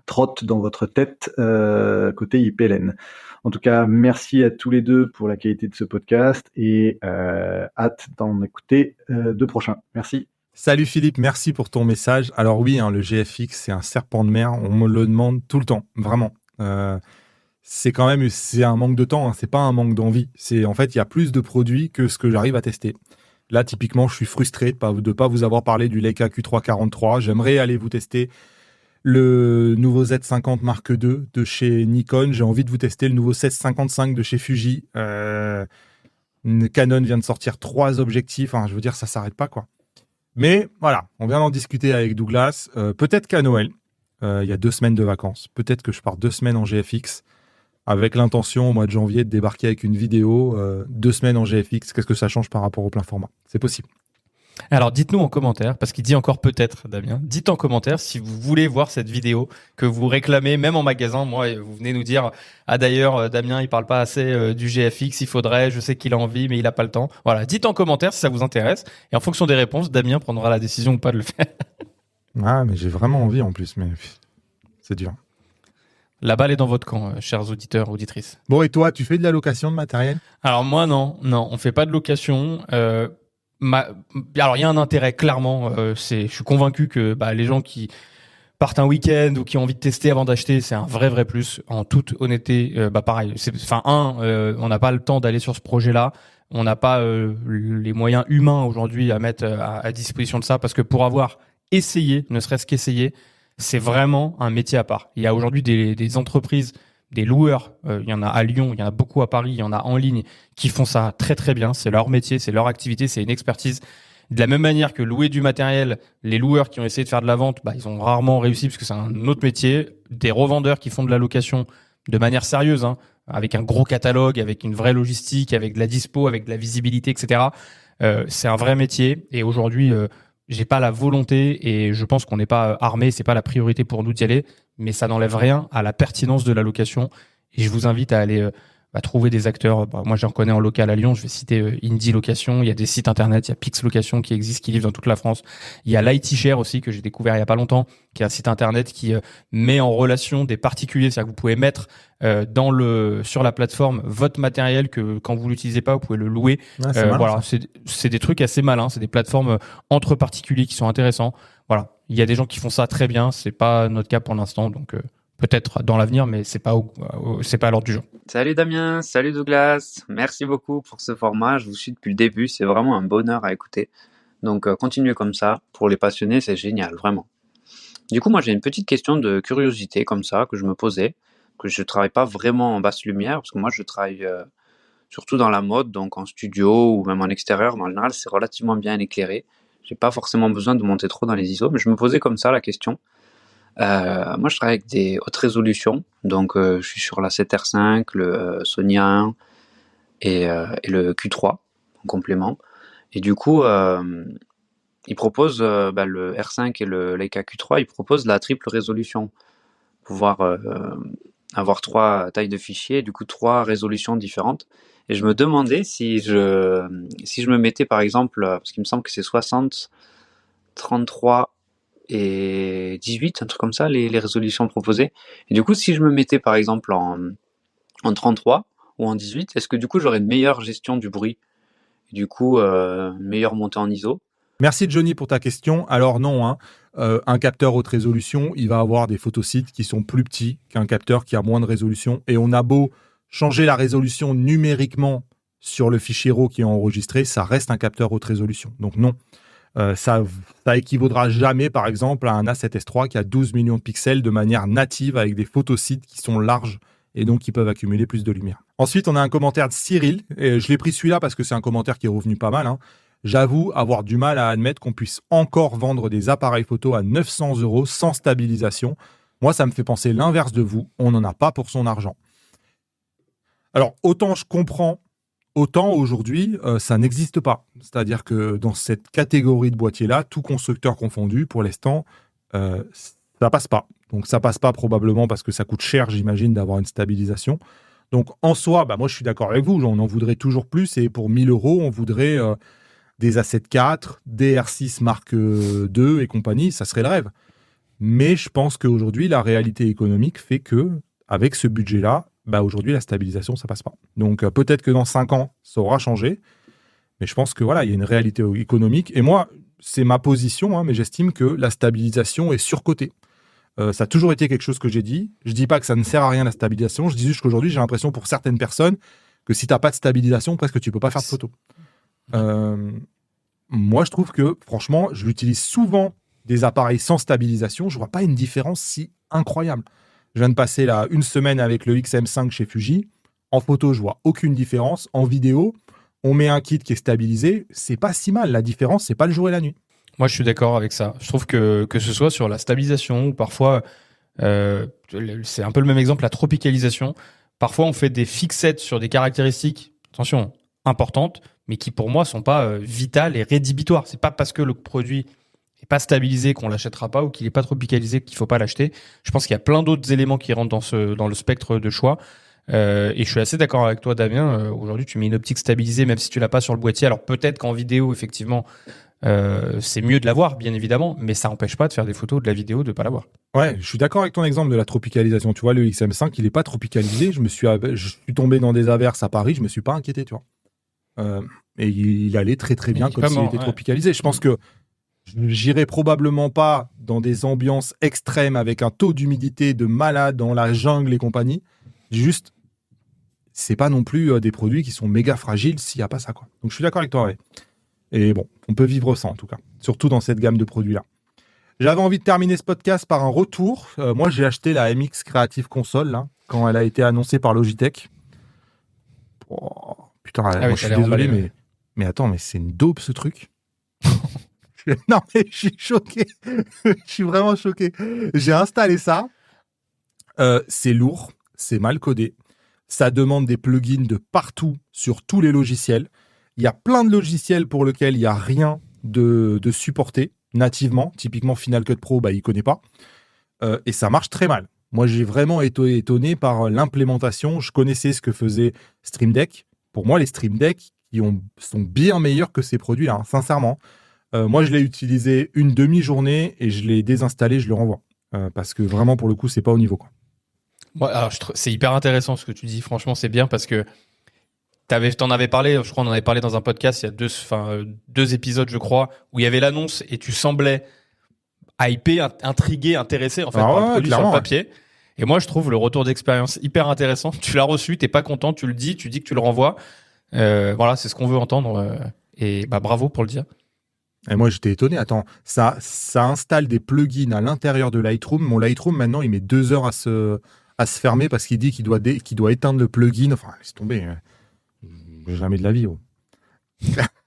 trotte dans votre tête côté IPLN? En tout cas, merci à tous les deux pour la qualité de ce podcast et hâte d'en écouter 2 prochains. Merci. Salut Philippe, merci pour ton message. Alors oui, le GFX, c'est un serpent de mer, on me le demande tout le temps, vraiment. C'est un manque de temps, c'est pas un manque d'envie. En fait, il y a plus de produits que ce que j'arrive à tester. Là, typiquement, je suis frustré de pas vous avoir parlé du Leica Q3 J'aimerais aller vous tester le nouveau Z50 Mark II de chez Nikon. J'ai envie de vous tester le nouveau 1655 de chez Fuji. Canon vient de sortir 3 objectifs. Je veux dire, ça s'arrête pas, quoi. Mais voilà, on vient d'en discuter avec Douglas. Peut-être qu'à Noël, il y a 2 semaines de vacances. Peut-être que je pars 2 semaines en GFX. Avec l'intention au mois de janvier de débarquer avec une vidéo, 2 semaines en GFX, qu'est-ce que ça change par rapport au plein format? C'est possible. Alors dites-nous en commentaire, parce qu'il dit encore peut-être, Damien, dites en commentaire si vous voulez voir cette vidéo que vous réclamez, même en magasin. Moi, vous venez nous dire, d'ailleurs, Damien, il parle pas assez du GFX, il faudrait, je sais qu'il a envie, mais il a pas le temps. Voilà, dites en commentaire si ça vous intéresse, et en fonction des réponses, Damien prendra la décision ou pas de le faire. Ah, mais j'ai vraiment envie en plus, mais c'est dur. La balle est dans votre camp, chers auditeurs, auditrices. Bon, et toi, tu fais de la location de matériel? Alors moi, non, on fait pas de location. Alors, il y a un intérêt, clairement. Je suis convaincu que les gens qui partent un week-end ou qui ont envie de tester avant d'acheter, c'est un vrai plus. En toute honnêteté, pareil. On n'a pas le temps d'aller sur ce projet-là. On n'a pas les moyens humains aujourd'hui à mettre à disposition de ça, parce que pour avoir essayé, ne serait-ce qu'essayer, c'est vraiment un métier à part. Il y a aujourd'hui des entreprises, des loueurs, il y en a à Lyon, il y en a beaucoup à Paris, il y en a en ligne, qui font ça très très bien. C'est leur métier, c'est leur activité, c'est une expertise. De la même manière que louer du matériel, les loueurs qui ont essayé de faire de la vente, ils ont rarement réussi parce que c'est un autre métier. Des revendeurs qui font de la location de manière sérieuse, avec un gros catalogue, avec une vraie logistique, avec de la dispo, avec de la visibilité, etc. C'est un vrai métier. Et aujourd'hui, j'ai pas la volonté, et je pense qu'on n'est pas armé, c'est pas la priorité pour nous d'y aller, mais ça n'enlève rien à la pertinence de la location. Et je vous invite à aller trouver des acteurs. Moi, j'en connais en local à Lyon. Je vais citer Indie Location. Il y a des sites internet. Il y a Pix Location qui existe, qui livre dans toute la France. Il y a l'IT Share aussi, que j'ai découvert il y a pas longtemps, qui est un site internet qui met en relation des particuliers. C'est-à-dire que vous pouvez mettre sur la plateforme votre matériel, que quand vous l'utilisez pas, vous pouvez le louer. Voilà, c'est des trucs assez malins. C'est des plateformes entre particuliers qui sont intéressants. Voilà, il y a des gens qui font ça très bien. C'est pas notre cas pour l'instant, donc peut-être dans l'avenir, mais c'est pas à l'ordre du jour. Salut Damien, salut Douglas, merci beaucoup pour ce format, je vous suis depuis le début, c'est vraiment un bonheur à écouter. Donc continuez comme ça, pour les passionnés c'est génial, vraiment. Du coup moi j'ai une petite question de curiosité comme ça que je me posais, que je travaille pas vraiment en basse lumière, parce que moi je travaille surtout dans la mode, donc en studio ou même en extérieur, mais en général c'est relativement bien éclairé. J'ai pas forcément besoin de monter trop dans les ISO, mais je me posais comme ça la question. Moi je travaille avec des hautes résolutions, donc je suis sur la 7R5, le Sony A1 et le Q3 en complément. Et du coup, ils proposent le R5 et le Leica Q3, ils proposent la triple résolution, pouvoir avoir 3 tailles de fichiers, du coup 3 résolutions différentes. Et je me demandais si je me mettais par exemple, parce qu'il me semble que c'est 60, 33 et 18, un truc comme ça, les résolutions proposées. Et du coup, si je me mettais par exemple en 33 ou en 18, est-ce que du coup j'aurais une meilleure gestion du bruit? Et du coup, meilleure montée en ISO? Merci Johnny pour ta question. Alors non, hein, un capteur haute résolution, il va avoir des photosites qui sont plus petits qu'un capteur qui a moins de résolution. Et on a beau changer la résolution numériquement sur le fichier RAW qui est enregistré, ça reste un capteur haute résolution. Donc non, ça équivaudra jamais par exemple à un A7S III qui a 12 millions de pixels de manière native avec des photosites qui sont larges et donc qui peuvent accumuler plus de lumière. Ensuite, on a un commentaire de Cyril, et je l'ai pris celui-là parce que c'est un commentaire qui est revenu pas mal, hein. J'avoue avoir du mal à admettre qu'on puisse encore vendre des appareils photo à 900 € sans stabilisation. Moi, ça me fait penser l'inverse de vous. On n'en a pas pour son argent. Alors, autant je comprends, autant aujourd'hui, ça n'existe pas. C'est-à-dire que dans cette catégorie de boîtiers-là, tout constructeur confondu, pour l'instant, ça passe pas. Donc, ça passe pas probablement parce que ça coûte cher, j'imagine, d'avoir une stabilisation. Donc, en soi, moi, je suis d'accord avec vous. On en voudrait toujours plus. Et pour 1000 €, on voudrait des A7 IV, des R6 Mark II et compagnie. Ça serait le rêve. Mais je pense qu'aujourd'hui, la réalité économique fait que, avec ce budget-là, aujourd'hui, la stabilisation, ça passe pas. Donc, peut-être que dans 5 ans, ça aura changé. Mais je pense que voilà, il y a une réalité économique. Et moi, c'est ma position, hein, mais j'estime que la stabilisation est surcotée. Ça a toujours été quelque chose que j'ai dit. Je dis pas que ça ne sert à rien la stabilisation. Je dis juste qu'aujourd'hui, j'ai l'impression pour certaines personnes que si tu n'as pas de stabilisation, presque tu peux pas faire de photo. Moi, je trouve que, franchement, je l'utilise souvent des appareils sans stabilisation. Je vois pas une différence si incroyable. Je viens de passer là une semaine avec le XM5 chez Fuji. En photo, je vois aucune différence. En vidéo, on met un kit qui est stabilisé. C'est pas si mal. La différence, c'est pas le jour et la nuit. Moi, je suis d'accord avec ça. Je trouve que ce soit sur la stabilisation ou parfois, c'est un peu le même exemple, la tropicalisation. Parfois, on fait des fixettes sur des caractéristiques, attention, importantes, mais qui pour moi sont pas vitales et rédhibitoires. C'est pas parce que le produit est pas stabilisé qu'on l'achètera pas ou qu'il est pas tropicalisé qu'il faut pas l'acheter. Je pense qu'il y a plein d'autres éléments qui rentrent dans le spectre de choix. Et je suis assez d'accord avec toi, Damien. Aujourd'hui, tu mets une optique stabilisée, même si tu l'as pas sur le boîtier. Alors peut-être qu'en vidéo, effectivement, c'est mieux de l'avoir, bien évidemment, mais ça n'empêche pas de faire des photos de la vidéo, de pas l'avoir. Ouais, je suis d'accord avec ton exemple de la tropicalisation. Tu vois, le XM5, il est pas tropicalisé. Je suis tombé dans des averses à Paris, je me suis pas inquiété, tu vois. Et il allait très très bien comme s'il était tropicalisé. Je pense que j'irai probablement pas dans des ambiances extrêmes avec un taux d'humidité de malade dans la jungle et compagnie. Juste, c'est pas non plus des produits qui sont méga fragiles s'il n'y a pas ça, quoi. Donc je suis d'accord avec toi, ouais. Et bon, on peut vivre sans en tout cas, surtout dans cette gamme de produits-là. J'avais envie de terminer ce podcast par un retour. Moi, j'ai acheté la MX Creative Console là, quand elle a été annoncée par Logitech. Oh, putain, moi, je suis désolé, mais attends, mais c'est une dope ce truc. Non, mais je suis choqué. Je suis vraiment choqué. J'ai installé ça. C'est lourd, c'est mal codé. Ça demande des plugins de partout sur tous les logiciels. Il y a plein de logiciels pour lesquels il n'y a rien de supporté nativement. Typiquement, Final Cut Pro, il ne connaît pas. Et ça marche très mal. Moi, j'ai vraiment été étonné par l'implémentation. Je connaissais ce que faisait Stream Deck. Pour moi, les Stream Deck sont bien meilleurs que ces produits-là, hein, sincèrement. Moi, je l'ai utilisé une demi-journée et je l'ai désinstallé, je le renvoie. Parce que vraiment, pour le coup, c'est pas au niveau, quoi. Ouais, alors, c'est hyper intéressant ce que tu dis. Franchement, c'est bien parce que t'en avais parlé, je crois qu'on en avait parlé dans un podcast il y a deux épisodes, je crois, où il y avait l'annonce et tu semblais hypé, intrigué, intéressé en fait par le produit sur le papier. Et moi, je trouve le retour d'expérience hyper intéressant. Tu l'as reçu, t'es pas content, tu dis que tu le renvoies. Voilà, c'est ce qu'on veut entendre. Et bravo pour le dire. Et moi, j'étais étonné. Attends, ça installe des plugins à l'intérieur de Lightroom. Mon Lightroom, maintenant, il met 2 heures à se fermer parce qu'il dit qu'il doit éteindre le plugin. Enfin, laisse tomber. Jamais de la vie. Oh.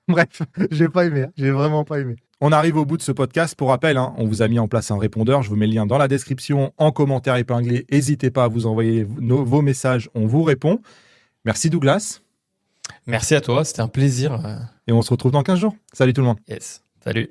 Bref, j'ai pas aimé. J'ai vraiment pas aimé. On arrive au bout de ce podcast. Pour rappel, on vous a mis en place un répondeur. Je vous mets le lien dans la description, en commentaire épinglé. N'hésitez pas à vous envoyer vos messages. On vous répond. Merci Douglas. Merci à toi. C'était un plaisir. Et on se retrouve dans 15 jours. Salut tout le monde. Yes. Salut.